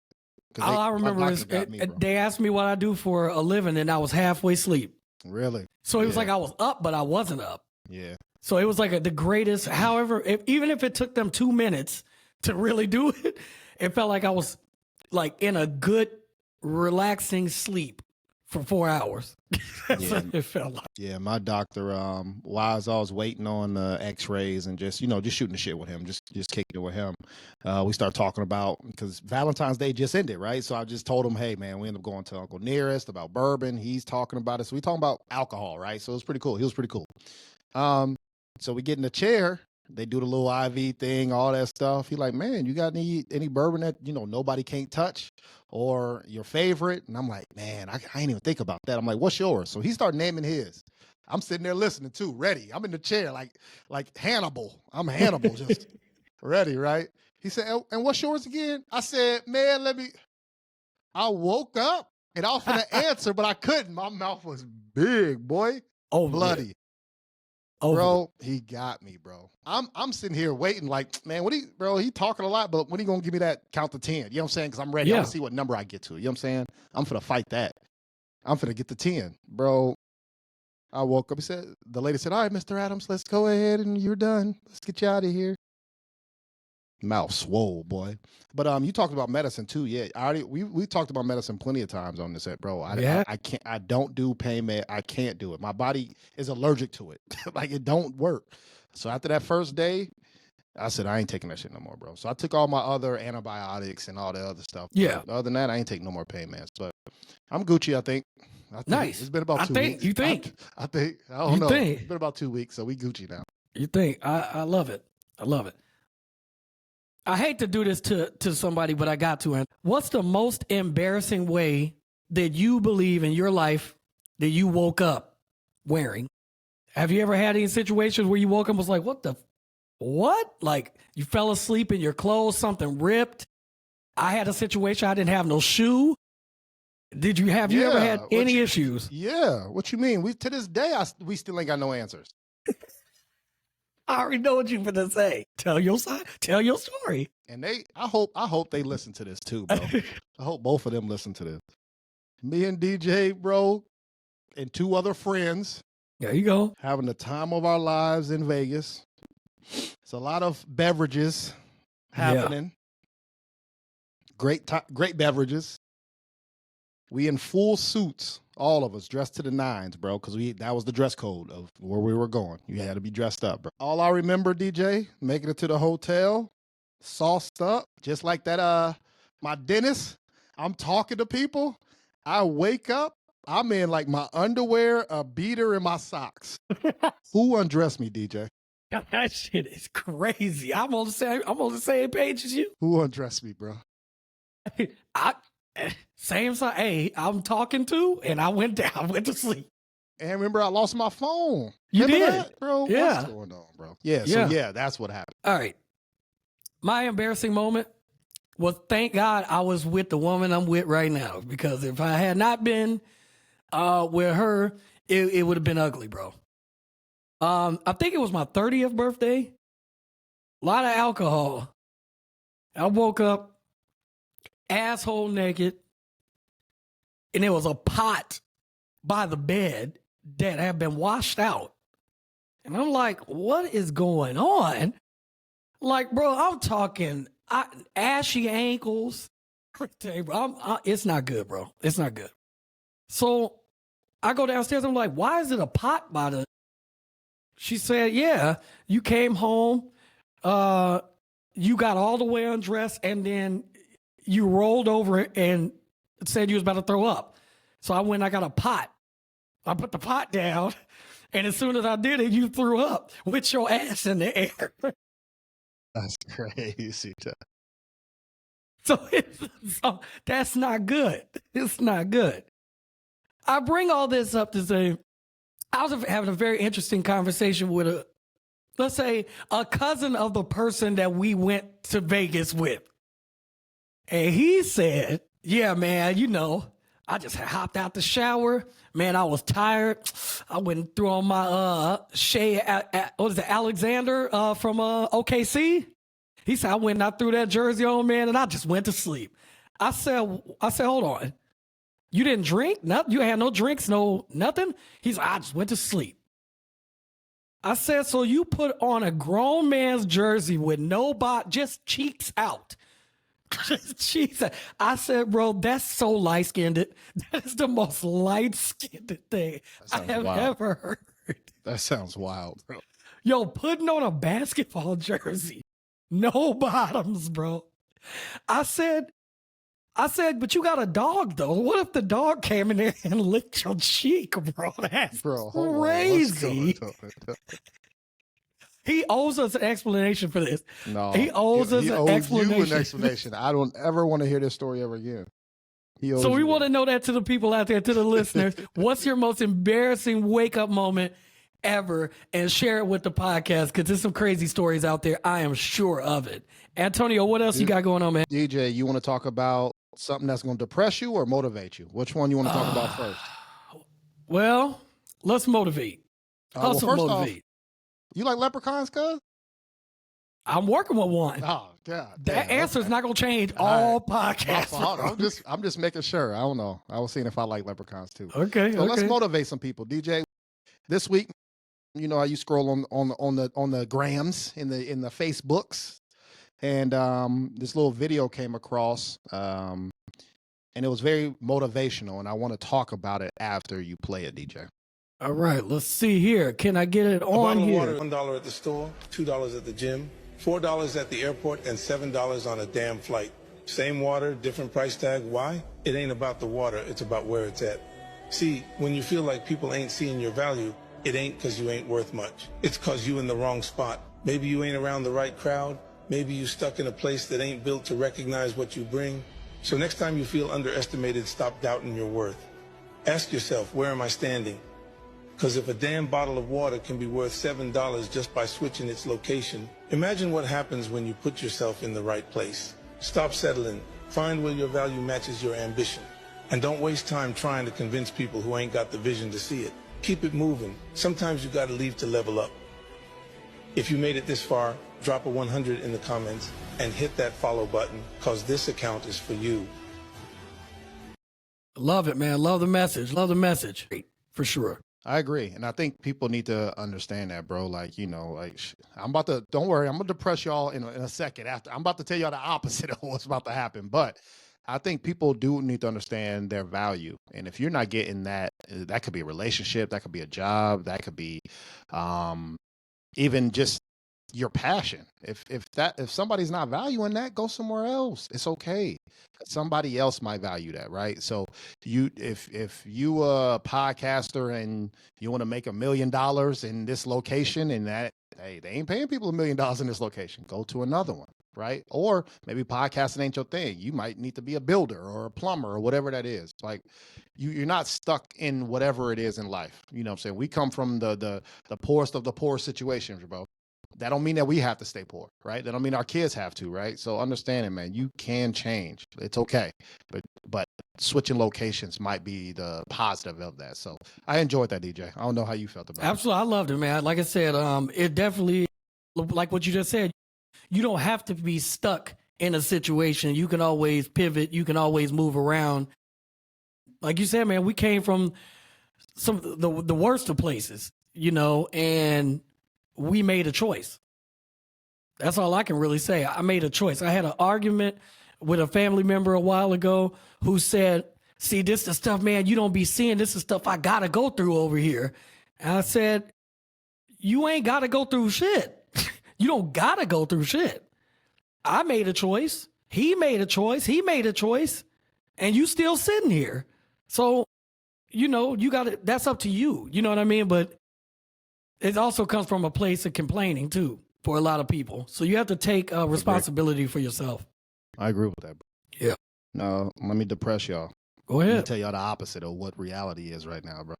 All I remember is they asked me what I do for a living, and I was halfway asleep. Really? So it was like I was up, but I wasn't up. Yeah. So it was like the greatest. However, even if it took them 2 minutes to really do it, it felt like I was like in a good, relaxing sleep for 4 hours. That's what it felt like. Yeah, my doctor, while I was waiting on x-rays and just shooting the shit with him, just kicking it with him, we started talking about, because Valentine's Day just ended, right? So I just told him, hey, man, we ended up going to Uncle Nearest about bourbon. He's talking about it. So we talking about alcohol, right? So it was pretty cool. He was pretty cool. So we get in the chair. They do the little IV thing, all that stuff. He like, man, you got any bourbon that, nobody can't touch or your favorite? And I'm like, man, I ain't even think about that. I'm like, what's yours? So he started naming his. I'm sitting there listening too, ready. I'm in the chair like Hannibal. I'm Hannibal, just ready, right? He said, and what's yours again? I said, man, I woke up and I was going to answer, but I couldn't. My mouth was big, boy. Oh, bloody. Yeah. Bro, he got me, bro. I'm sitting here waiting like, man, he talking a lot, but when he gonna give me that count to 10? You know what I'm saying? Because I'm ready. I want to see what number I get to. You know what I'm saying? I'm finna fight that. I'm finna get to 10. Bro, I woke up. The lady said, all right, Mr. Adams, let's go ahead and you're done. Let's get you out of here. Mouth swole, boy. But you talked about medicine too. Yeah, we talked about medicine plenty of times on this, bro. I can't. I don't do pain med. I can't do it. My body is allergic to it. Like it don't work. So after that first day, I said I ain't taking that shit no more, bro. So I took all my other antibiotics and all the other stuff. Yeah. But other than that, I ain't taking no more pain meds. But I'm Gucci. I think. Nice. It's been about 2 weeks. You think? I think. I don't know. It's been about 2 weeks, so we Gucci now. You think? I love it. I love it. I hate to do this to somebody, but I got to. What's the most embarrassing way that you believe in your life that you woke up wearing? Have you ever had any situations where you woke up and was like, what? Like you fell asleep in your clothes, something ripped. I had a situation, I didn't have no shoe. You ever had any issues? Yeah. What you mean? To this day, we still ain't got no answers. I already know what you're gonna say. Tell your side. Tell your story. And I hope they listen to this too, bro. I hope both of them listen to this. Me and DJ, bro, and 2 other friends. There you go. Having the time of our lives in Vegas. It's a lot of beverages happening. Yeah. Great beverages. We in full suits, all of us dressed to the nines, bro, because that was the dress code of where we were going. You had to be dressed up, bro. All I remember, DJ, making it to the hotel, sauced up, just like that. My dentist, I'm talking to people. I wake up, I'm in like my underwear, a beater, and my socks. Who undressed me, DJ? That shit is crazy. I'm on the same page as you. Who undressed me, bro? Same side. Hey, I'm talking to, and I went down. I went to sleep. And remember, I lost my phone. You remember did, that, bro? Yeah. What's going on, bro? Yeah. So yeah, that's what happened. All right. My embarrassing moment was, thank God I was with the woman I'm with right now, because if I had not been with her, it would have been ugly, bro. I think it was my 30th birthday. A lot of alcohol. I woke up asshole naked, and there was a pot by the bed that had been washed out. And I'm like, what is going on? Like, bro, I'm talking ashy ankles. It's not good, bro. It's not good. So I go downstairs. I'm like, why is it a pot by the... She said, yeah, you came home. You got all the way undressed, and then you rolled over and said you was about to throw up. So I went and I got a pot. I put the pot down, and as soon as I did it, you threw up with your ass in the air. That's crazy. So that's not good. It's not good. I bring all this up to say, I was having a very interesting conversation with let's say a cousin of the person that we went to Vegas with. And he said, yeah, man, you know, I just hopped out the shower. Man, I was tired. I went and threw on my what is it, Alexander from OKC. He said, I went and I threw that jersey on, man, and I just went to sleep. I said, hold on. You didn't drink? Nothing? You had no drinks, no nothing? He's like, I just went to sleep. I said, so you put on a grown man's jersey with no just cheeks out. Cheeks out. I said, bro, that's so light-skinned. That is the most light-skinned thing I have ever heard. That sounds wild, bro. Yo, putting on a basketball jersey, no bottoms, bro. I said, but you got a dog, though. What if the dog came in there and licked your cheek, bro? That's crazy. He owes us an explanation for this. No, he owes us an explanation. You an explanation. I don't ever want to hear this story ever again. So we want to know that to the people out there, to the listeners. What's your most embarrassing wake-up moment ever? And share it with the podcast, because there's some crazy stories out there. I am sure of it. Antonio, what else you got going on, man? DJ, you want to talk about something that's going to depress you or motivate you? Which one you want to talk about first? Well, let's motivate. Hustle, motivate. You like leprechauns, cuz? I'm working with one. Oh, God. That answer is not going to change all podcasts. I'm just making sure. I don't know. I was seeing if I like leprechauns too. Okay. So let's motivate some people. DJ, this week, you know how you scroll on the grams in the Facebooks, and this little video came across, and it was very motivational, and I want to talk about it after you play it, DJ. All right, let's see here. Can I get it on here? Water, $1 at the store, $2 at the gym, $4 at the airport, and $7 on a damn flight. Same water, different price tag. Why? It ain't about the water, it's about where it's at. See, when you feel like people ain't seeing your value, it ain't because you ain't worth much. It's because you in the wrong spot. Maybe you ain't around the right crowd. Maybe you stuck in a place that ain't built to recognize what you bring. So next time you feel underestimated, stop doubting your worth. Ask yourself, where am I standing? Because if a damn bottle of water can be worth $7 just by switching its location, imagine what happens when you put yourself in the right place. Stop settling. Find where your value matches your ambition. And don't waste time trying to convince people who ain't got the vision to see it. Keep it moving. Sometimes you got to leave to level up. If you made it this far, drop a 100 in the comments and hit that follow button, because this account is for you. Love it, man. Love the message. Love the message. For sure. I agree. And I think people need to understand that, bro. Like, you know, like don't worry, I'm going to depress y'all in a second after. I'm about to tell y'all the opposite of what's about to happen. But I think people do need to understand their value. And if you're not getting that, that could be a relationship, that could be a job, that could be even just your passion. If somebody's not valuing that, go somewhere else. It's okay. Somebody else might value that, right? So if you a podcaster and you want to make $1 million in this location, and that, hey, they ain't paying people $1 million in this location, go to another one, right? Or maybe podcasting ain't your thing. You might need to be a builder or a plumber or whatever that is. Like you're not stuck in whatever it is in life. You know what I'm saying? We come from the poorest of the poor situations, bro. That don't mean that we have to stay poor, right? That don't mean our kids have to, right? So understand it, man. You can change. It's okay. But switching locations might be the positive of that. So I enjoyed that, DJ. I don't know how you felt about it. Absolutely. I loved it, man. Like I said, it definitely, like what you just said, you don't have to be stuck in a situation. You can always pivot. You can always move around. Like you said, man, we came from some of the worst of places, you know, and we made a choice. That's all I can really say. I made a choice. I had an argument with a family member a while ago who said, see, this is the stuff, man, you don't be seeing. This is stuff I got to go through over here. And I said, you ain't got to go through shit. You don't got to go through shit. I made a choice. He made a choice. He made a choice. And you still sitting here. So, you know, you got to, that's up to you. You know what I mean? But it also comes from a place of complaining too for a lot of people. So you have to take responsibility for yourself. I agree with that, bro. Yeah. No, let me depress y'all. Go ahead. Let me tell y'all the opposite of what reality is right now, bro.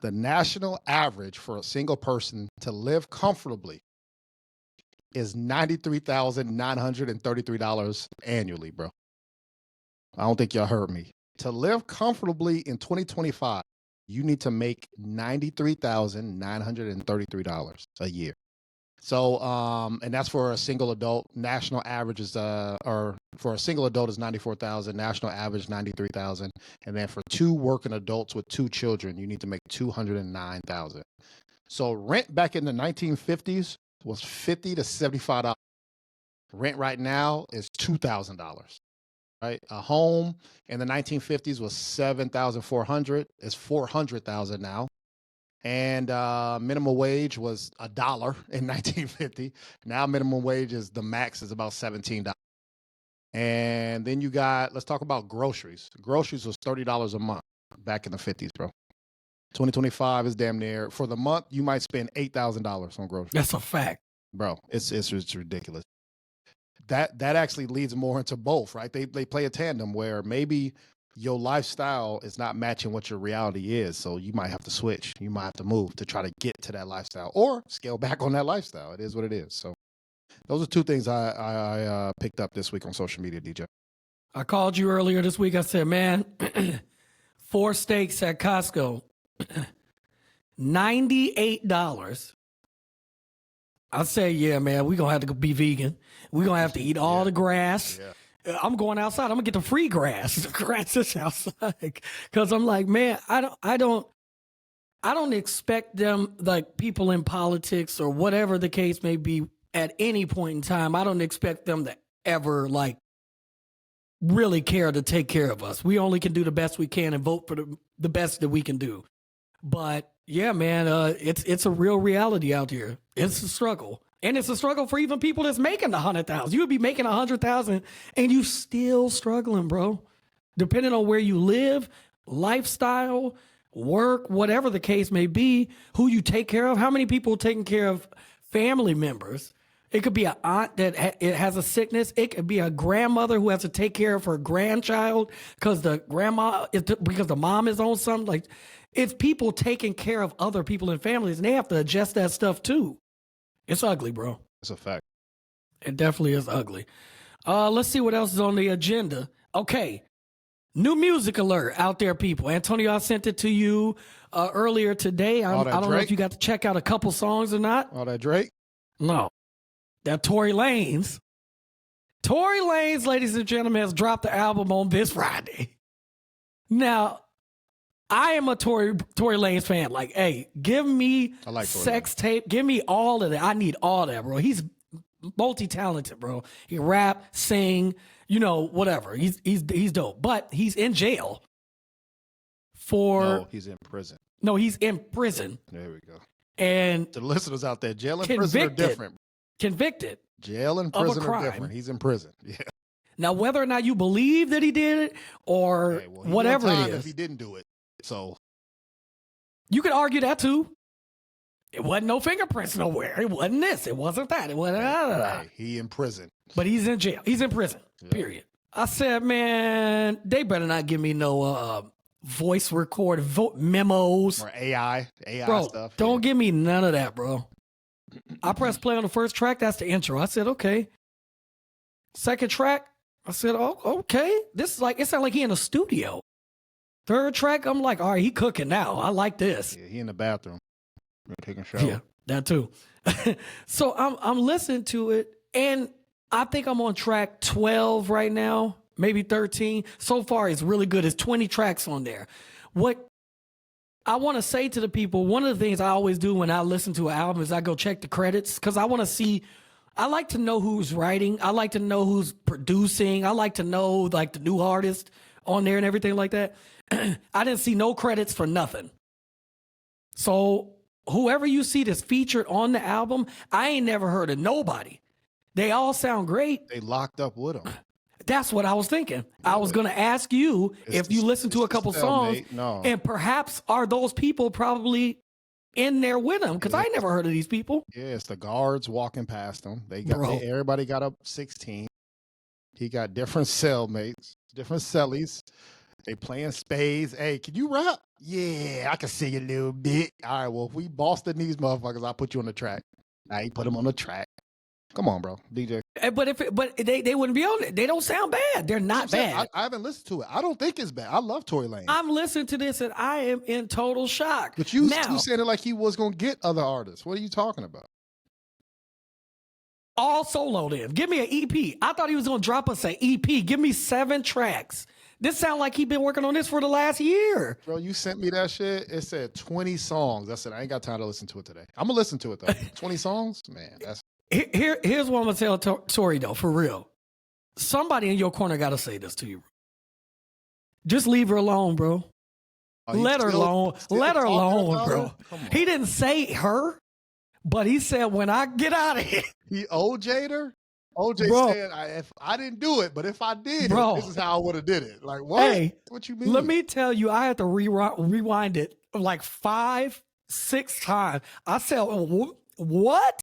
The national average for a single person to live comfortably is $93,933 annually, bro. I don't think y'all heard me. To live comfortably in 2025, you need to make $93,933 a year. So, and that's for a single adult. National average is, or for a single adult is 94,000. National average 93,000. And then for two working adults with two children, you need to make 209,000. So rent back in the 1950s was $50 to $75. Rent right now is $2,000. Right, a home in the 1950s was $7,400. It's $400,000 now. And minimum wage was $1 in 1950. Now minimum wage is the max is about $17. And then you got, let's talk about groceries. Groceries was $30 a month back in the 50s, bro. 2025 is damn near, for the month, you might spend $8,000 on groceries. That's a fact. Bro, it's ridiculous. That actually leads more into both, right? They play a tandem where maybe your lifestyle is not matching what your reality is. So you might have to switch. You might have to move to try to get to that lifestyle or scale back on that lifestyle. It is what it is. So those are two things I picked up this week on social media, DJ. I called you earlier this week. I said, man, 4 steaks at Costco, $98. I say, yeah, man, we're going to have to be vegan. We're going to have to eat all the grass. Yeah. I'm going outside. I'm going to get the free grass. The grass is outside. Because I'm like, man, I don't expect them, like people in politics or whatever the case may be at any point in time, I don't expect them to ever, like, really care to take care of us. We only can do the best we can and vote for the best that we can do. But yeah, man, it's a real reality out here. It's a struggle. And it's a struggle for even people that's making $100,000. You would be making $100,000 and you still struggling, bro. Depending on where you live, lifestyle, work, whatever the case may be, who you take care of, how many people are taking care of family members. It could be an aunt that has a sickness. It could be a grandmother who has to take care of her grandchild because the mom is on something. Like, it's people taking care of other people in families, and they have to adjust that stuff too. It's ugly, bro. It's a fact. It definitely is ugly. Let's see what else is on the agenda. Okay. New music alert out there, people. Antonio, I sent it to you earlier today. I don't know if you got to check out a couple songs or not. All that Drake? No. That Tory Lanez. Tory Lanez, ladies and gentlemen, has dropped the album on this Friday. Now, I am a Tory Lanez fan. Like, hey, give me sex tape. Give me all of that. I need all that, bro. He's multi-talented, bro. He rap, sing, whatever. He's dope. But he's in jail No, he's in prison. No, he's in prison. There we go. And the listeners out there, jail and prison are different. Convicted. Jail and prison are different. He's in prison. Yeah. Now, whether or not you believe that he did it or whatever it is. If he didn't do it. So you could argue that too. It wasn't no fingerprints nowhere. It wasn't this. It wasn't that. It wasn't that. He in prison. But he's in jail. He's in prison. Yeah. Period. I said, man, they better not give me no voice record memos or AI bro, stuff. Don't give me none of that, bro. I pressed play on the first track. That's the intro. I said, okay. Second track. I said, oh, okay. This is like, it sounds like he in a studio. Third track, I'm like, all right, he cooking now. I like this. Yeah, he in the bathroom. Taking a shower. Yeah, that too. So I'm listening to it, and I think I'm on track 12 right now, maybe 13. So far, it's really good. It's 20 tracks on there. What I want to say to the people, one of the things I always do when I listen to an album is I go check the credits because I want to see, I like to know who's writing. I like to know who's producing. I like to know like the new artist on there and everything like that. I didn't see no credits for nothing. So whoever you see that's featured on the album, I ain't never heard of nobody. They all sound great. They locked up with them. That's what I was thinking. I was going to ask you if you listen to a couple songs, and perhaps are those people probably in there with them? Because I ain't never heard of these people. Yeah, it's the guards walking past them. Everybody got up 16. He got different cellmates, different cellies. They playing spades. Hey, can you rap? Yeah, I can sing a little bit. All right, well, if we Boston these motherfuckers, I'll put you on the track. I ain't put them on the track. Come on, bro, DJ. But they wouldn't be on it. They don't sound bad. They're not bad. I haven't listened to it. I don't think it's bad. I love Tory Lanez. I'm listening to this and I am in total shock. But you said it like he was going to get other artists. What are you talking about? All solo then. Give me an EP. I thought he was going to drop us an EP. Give me 7 tracks. This sounds like he's been working on this for the last year. Bro, you sent me that shit. It said 20 songs. I said, I ain't got time to listen to it today. I'm going to listen to it, though. 20 songs? Man, that's... Here's what I'm going to tell Tory, though, for real. Somebody in your corner got to say this to you. Just leave her alone, bro. Let her alone. Let her alone, bro. He didn't say her, but he said, when I get out of here. He OJ'd her? OJ said, if I didn't do it, but if I did, this is how I would have did it. Like, what? Hey, what you mean? Let me tell you, I had to rewind it like 5, 6 times. I said, what?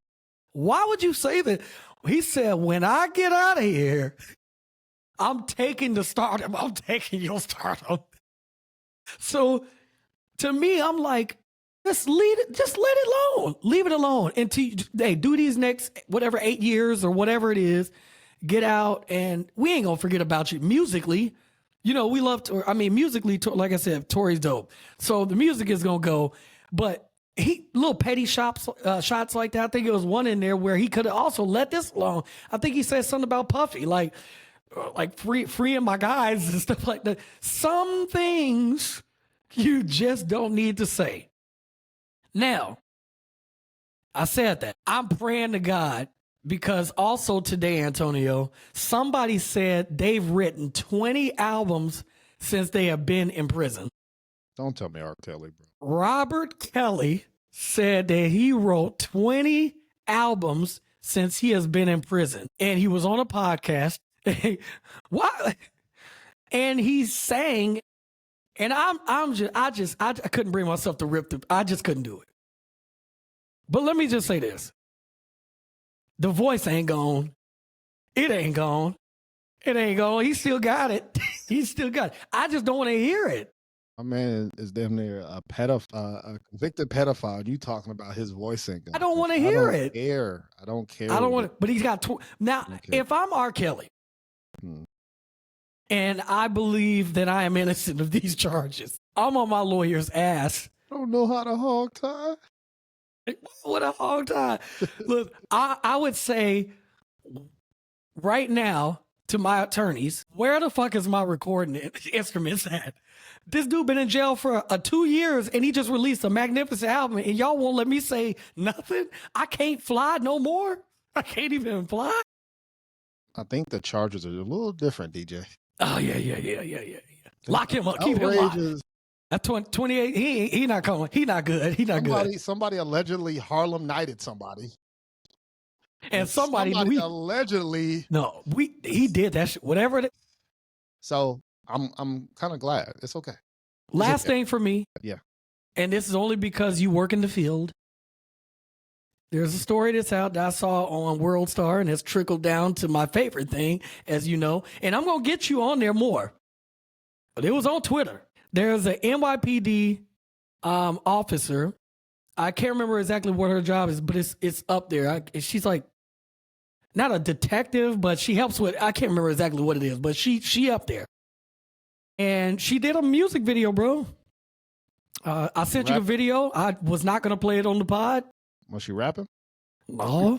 Why would you say that? He said, when I get out of here, I'm taking the stardom. I'm taking your stardom. So to me, I'm like, just let it alone. Leave it alone. And do these next, 8 years or whatever it is, get out and we ain't gonna forget about you musically. You know, we love, musically, like I said, Tory's dope. So the music is gonna go, but little petty shots like that. I think it was one in there where he could have also let this alone. I think he said something about Puffy, like freeing my guys and stuff like that. Some things you just don't need to say. Now, I said that. I'm praying to God because also today, Antonio, somebody said they've written 20 albums since they have been in prison. Don't tell me R. Kelly, bro. Robert Kelly said that he wrote 20 albums since he has been in prison. And he was on a podcast. Why? And he sang, and I couldn't bring myself to rip I just couldn't do it. But let me just say this. The voice ain't gone. It ain't gone. It ain't gone. He still got it. He still got it. I just don't want to hear it. My man is damn near a convicted pedophile. You talking about his voice ain't gone. I don't want to hear it. I don't care. I don't want to, but he's got now, if I'm R. Kelly, and I believe that I am innocent of these charges, I'm on my lawyer's ass. I don't know how to hog tie. What a hog tie. Look, I would say right now to my attorneys, where the fuck is my recording instruments at? This dude been in jail for 2 years and he just released a magnificent album and y'all won't let me say nothing? I can't fly no more? I can't even fly? I think the charges are a little different, DJ. Oh, yeah. Lock him up. Keep him locked. At 28, he not coming. He not good. He not good. Somebody allegedly Harlem Nighted somebody. And somebody allegedly. No, he did that shit. Whatever it is. So I'm kind of glad. It's okay. Last thing for me. Yeah. And this is only because you work in the field. There's a story that's out that I saw on World Star and has trickled down to my favorite thing, as you know. And I'm going to get you on there more. But it was on Twitter. There's an NYPD officer. I can't remember exactly what her job is, but it's up there. She's like, not a detective, but she helps with, I can't remember exactly what it is, but she up there. And she did a music video, bro. I sent you a video. I was not going to play it on the pod. Was she rapping? No.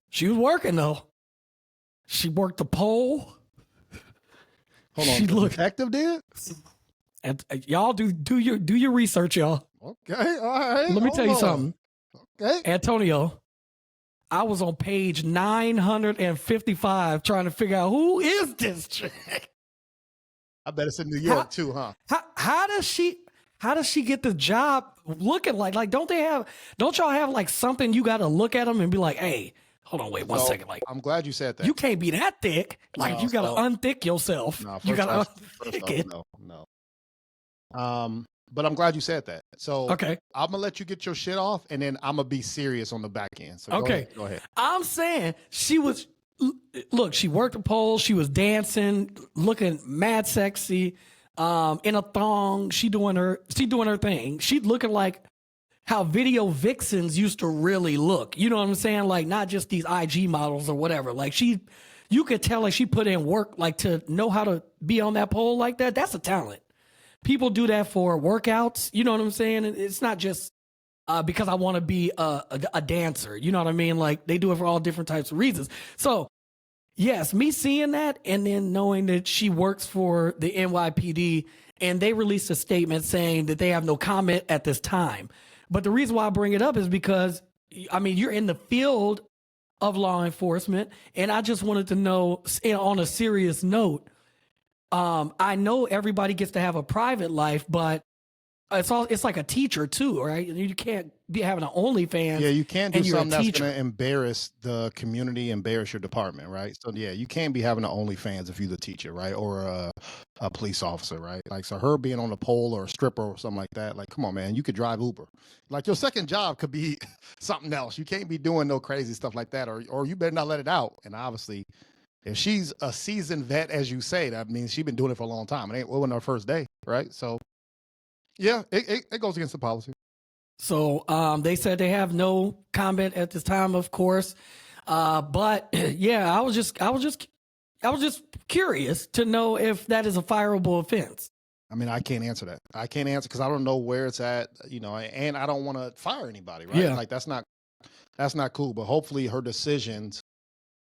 She was working, though. She worked the pole. Hold on, the detective did? And y'all do your research, y'all. Okay, all right. Let me tell you something. Okay. Antonio, I was on page 955 trying to figure out who is this chick. I bet it's in New York too, huh? How does she get the job looking like? Like, don't y'all have like something you got to look at them and be like, hey, hold on, wait one second. Like, I'm glad you said that. You can't be that thick. Like, you got to unthick yourself. No, you got to unthick it. No. But I'm glad you said that. So okay, I'm gonna let you get your shit off, and then I'm gonna be serious on the back end. So okay, go ahead. I'm saying she worked the pole. She was dancing, looking mad sexy. in a thong. She doing her thing. She looking like how video vixens used to really look. You know what I'm saying? Like not just these IG models or whatever. Like you could tell like she put in work like to know how to be on that pole like that. That's a talent. People do that for workouts. You know what I'm saying? It's not just because I want to be a dancer. You know what I mean? Like they do it for all different types of reasons. So yes, me seeing that and then knowing that she works for the NYPD and they released a statement saying that they have no comment at this time. But the reason why I bring it up is because, I mean, you're in the field of law enforcement, and I just wanted to know, on a serious note, I know everybody gets to have a private life, but it's like a teacher too, right? You can't be having an OnlyFans. Yeah, you can't do and you're a something that's teacher. going to embarrass the community, embarrass your department, right? So yeah, you can't be having an OnlyFans if you're the teacher, right? Or a police officer, right? Like, so her being on a pole or a stripper or something like that, like, come on, man, you could drive Uber. Like your second job could be something else. You can't be doing no crazy stuff like that, or you better not let it out. And obviously, if she's a seasoned vet, as you say, that means she's been doing it for a long time. It wasn't her first day, right? So yeah, it goes against the policy. So they said they have no comment at this time, of course. But yeah, I was just curious to know if that is a fireable offense. I mean, I can't answer that. I can't answer because I don't know where it's at, you know, and I don't want to fire anybody, right? Yeah. Like that's not cool. But hopefully her decisions,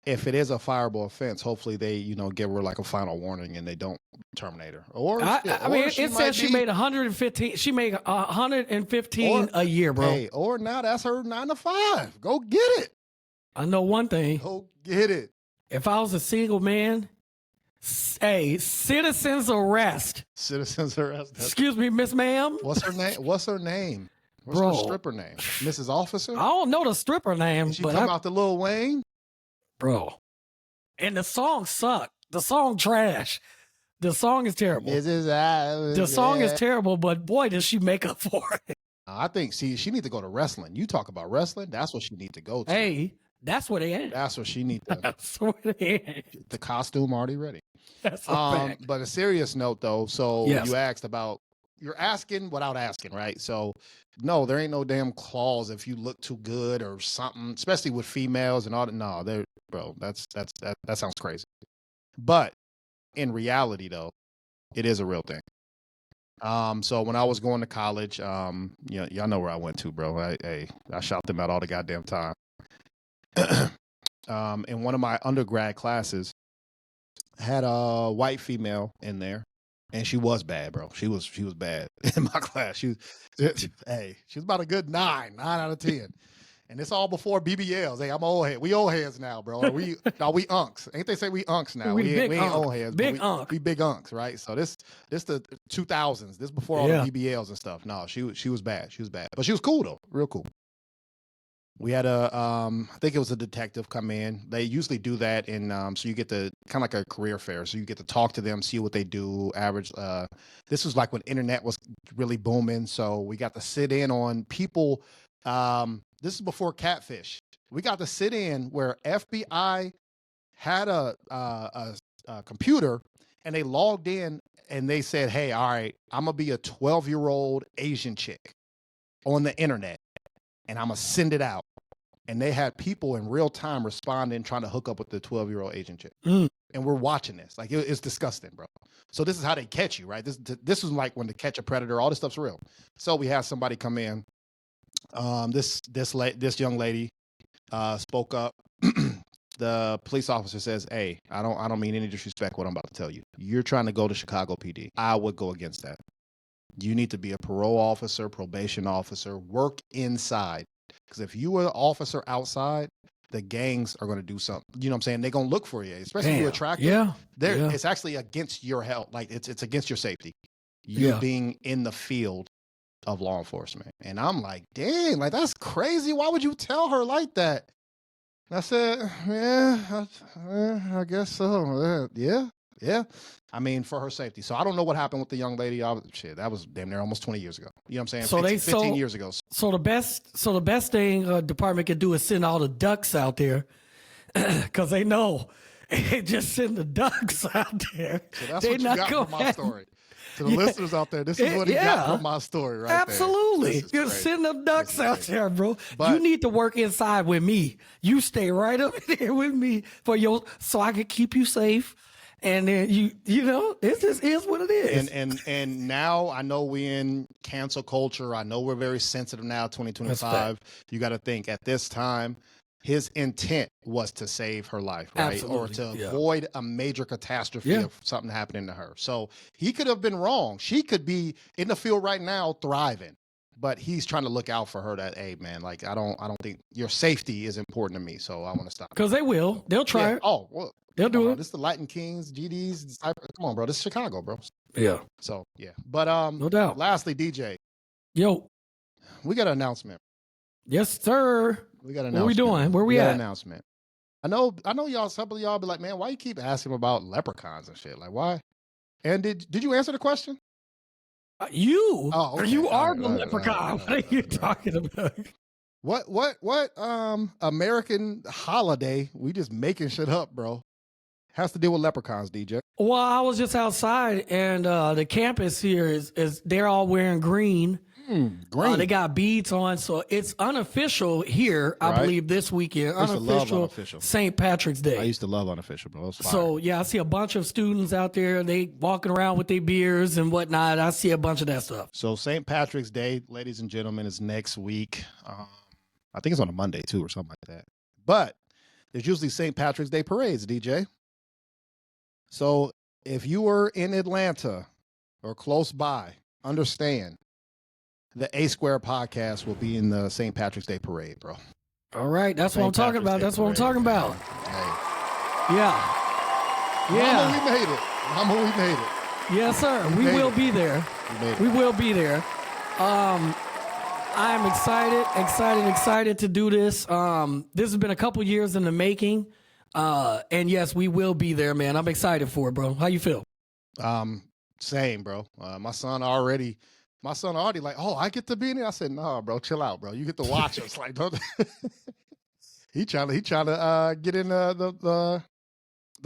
if it is a fireable offense, hopefully they, you know, give her like a final warning and they don't terminate her. Or I mean, it says she made 115. She made 115 a year, bro. Hey, or now that's her 9 to 5. Go get it. I know one thing. Go get it. If I was a single man, citizens arrest. Citizens arrest. Excuse me, Miss Ma'am. What's her name? What's her name? What's Bro. her stripper name? Mrs. Officer? I don't know the stripper name, Did she but come out to Lil Wayne? bro. And the song sucked. The song trash. The song is terrible. The song is terrible, but boy, does she make up for it. I think, see, she needs to go to wrestling. You talk about wrestling, that's what she needs to go to. Hey, that's where they at. That's what she needs to. That's where they at. The costume already ready. That's a fact. But a serious note, though, so Yes. you asked about, you're asking without asking, right? So, no, there ain't no damn clause if you look too good or something, especially with females and all that. No, bro, that sounds crazy. But in reality, though, it is a real thing. So when I was going to college, y'all know where I went to, bro. I shout them out all the goddamn time. In one of my undergrad classes, had a white female in there, and she was bad, bro. She was bad in my class. She was about a good 9 out of 10. And it's all before BBLs. Hey, I'm old head. We old heads now, bro. We unks. Ain't they say we unks now? We ain't old heads. Big we big unks, right? So this the 2000s. This before all the BBLs and stuff. No, she was bad. She was bad, but she was cool though, real cool. We had I think it was a detective come in. They usually do that in so you get to kind of like a career fair. So you get to talk to them, see what they do. Average. This was like when internet was really booming. So we got to sit in on people. This is before Catfish. We got to sit in where FBI had a computer and they logged in and they said, hey, all right, I'm going to be a 12-year-old Asian chick on the internet and I'm going to send it out. And they had people in real time responding, trying to hook up with the 12-year-old Asian chick. And we're watching this. Like, it's disgusting, bro. So this is how they catch you, right? This is like when to catch a predator. All this stuff's real. So we had somebody come in. This young lady spoke up. The police officer says, hey, I don't mean any disrespect what I'm about to tell you. You're trying to go to Chicago PD. I would go against that. You need to be a parole officer, probation officer, work inside. Because if you were an officer outside, the gangs are going to do something. You know what I'm saying? They're going to look for you, especially if you're attractive. Yeah. It's actually against your health. Like it's against your safety. You being in the field of law enforcement. And I'm like, dang, like that's crazy. Why would you tell her like that? And I said, I guess so. Yeah. I mean, for her safety. So I don't know what happened with the young lady. That was damn near almost 20 years ago. You know what I'm saying? 15 years ago. So the best thing a department could do is send all the ducks out there because they know just send the ducks out there. So that's they what you got from my story. To the listeners out there, this is what he got from my story, right? Absolutely. There. You're sending them ducks out there, bro. But you need to work inside with me. You stay right up there with me so I can keep you safe. And then you know, it just is what it is. And now I know we in cancel culture. I know we're very sensitive now, 2025. You got to think at this time, his intent was to save her life, right? Absolutely. Or to avoid a major catastrophe of something happening to her. So he could have been wrong. She could be in the field right now thriving. But he's trying to look out for her that, hey, man, like, I don't think your safety is important to me. So I want to stop. Because they will. They'll try it. Oh, well. They'll do it. This is the Latin Kings, GDs. Come on, bro. This is Chicago, bro. Yeah. So, yeah. But no doubt. Lastly, DJ. Yo. We got an announcement. Yes, sir. We got an announcement. What are we doing? Where we at? Announcement. I know y'all, some of y'all be like, man, why you keep asking about leprechauns and shit? Like, why? And did you answer the question? You. Oh, okay. You are the leprechaun. What are you talking about? What American holiday, we just making shit up, bro, has to deal with leprechauns, DJ? Well, I was just outside, and the campus here is they're all wearing green. Green. They got beads on, so it's unofficial here, I believe, this weekend. Unofficial St. Patrick's Day. I used to love unofficial, bro. So, yeah, I see a bunch of students out there. They walking around with their beers and whatnot. I see a bunch of that stuff. So St. Patrick's Day, ladies and gentlemen, is next week. I think it's on a Monday, too, or something like that. But there's usually St. Patrick's Day parades, DJ. So if you were in Atlanta or close by, understand the A Square podcast will be in the St. Patrick's Day parade, bro. All right. That's what I'm talking about. That's what I'm talking about. Hey. Yeah. Mama, we made it. Mama, we made it. Yes, sir. We will be there. We will be there. I am excited to do this. This has been a couple years in the making. And yes, we will be there, man. I'm excited for it, bro. How you feel? Same, bro. My son already like, oh, I get to be in it. I said, no, bro, chill out, bro. You get to watch us. Like, don't. he trying to get in the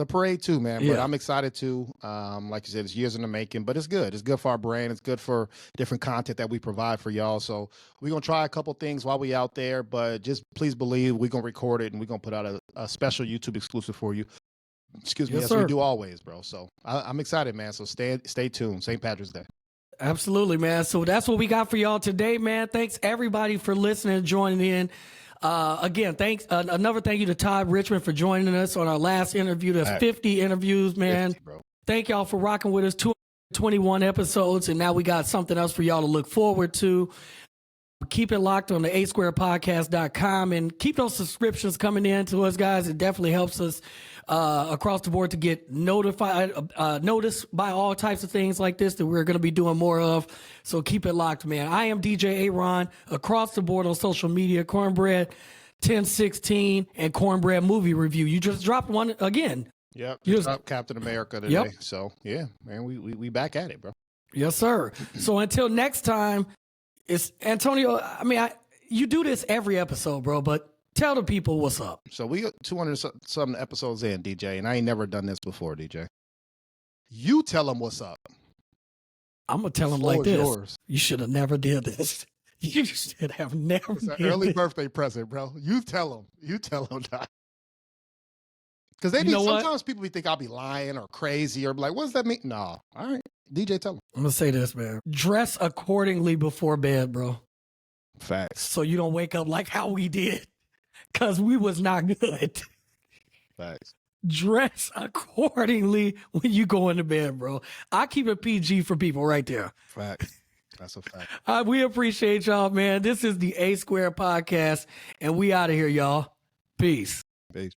parade too, man. But I'm excited too. Like you said, it's years in the making, but it's good. It's good for our brand. It's good for different content that we provide for y'all. So we're gonna try a couple things while we out there, but just please believe we're gonna record it and we're gonna put out a special YouTube exclusive for you. Excuse me, as we do always, bro. So I'm excited, man. So stay tuned. St. Patrick's Day. Absolutely, man. So that's what we got for y'all today, man. Thanks everybody for listening and joining in. Again, thanks. Another thank you to Todd Richmond for joining us on our last interview. There's 50 interviews, man. 50, bro. Thank y'all for rocking with us. 221 episodes, and now we got something else for y'all to look forward to. Keep it locked on the asquarepodcast.com and keep those subscriptions coming in to us, guys. It definitely helps us across the board to get noticed by all types of things like this that we're going to be doing more of. So keep it locked, man. I am DJ A-Ron across the board on social media, Cornbread 1016 and Cornbread Movie Review. You just dropped one again. Yep. You just dropped Captain America today. Yep. So yeah, man, we back at it, bro. Yes, sir. So until next time, it's Antonio. I mean, you do this every episode, bro, but tell the people what's up. So we got 200 something episodes in, DJ, and I ain't never done this before, DJ. You tell them what's up. I'm going to tell them like this. Yours. You should have never did this. You should have never It's an did early this. birthday present, bro. You tell them. You tell them that. Because they sometimes people think I'll be lying or crazy or be like, what does that mean? No. All right. DJ, tell them. I'm going to say this, man. Dress accordingly before bed, bro. Facts. So you don't wake up like how we did. Because we was not good. Facts. Dress accordingly when you go into bed, bro. I keep it PG for people right there. Facts. That's a fact. We appreciate y'all, man. This is the A Square Podcast, and we out of here, y'all. Peace. Peace.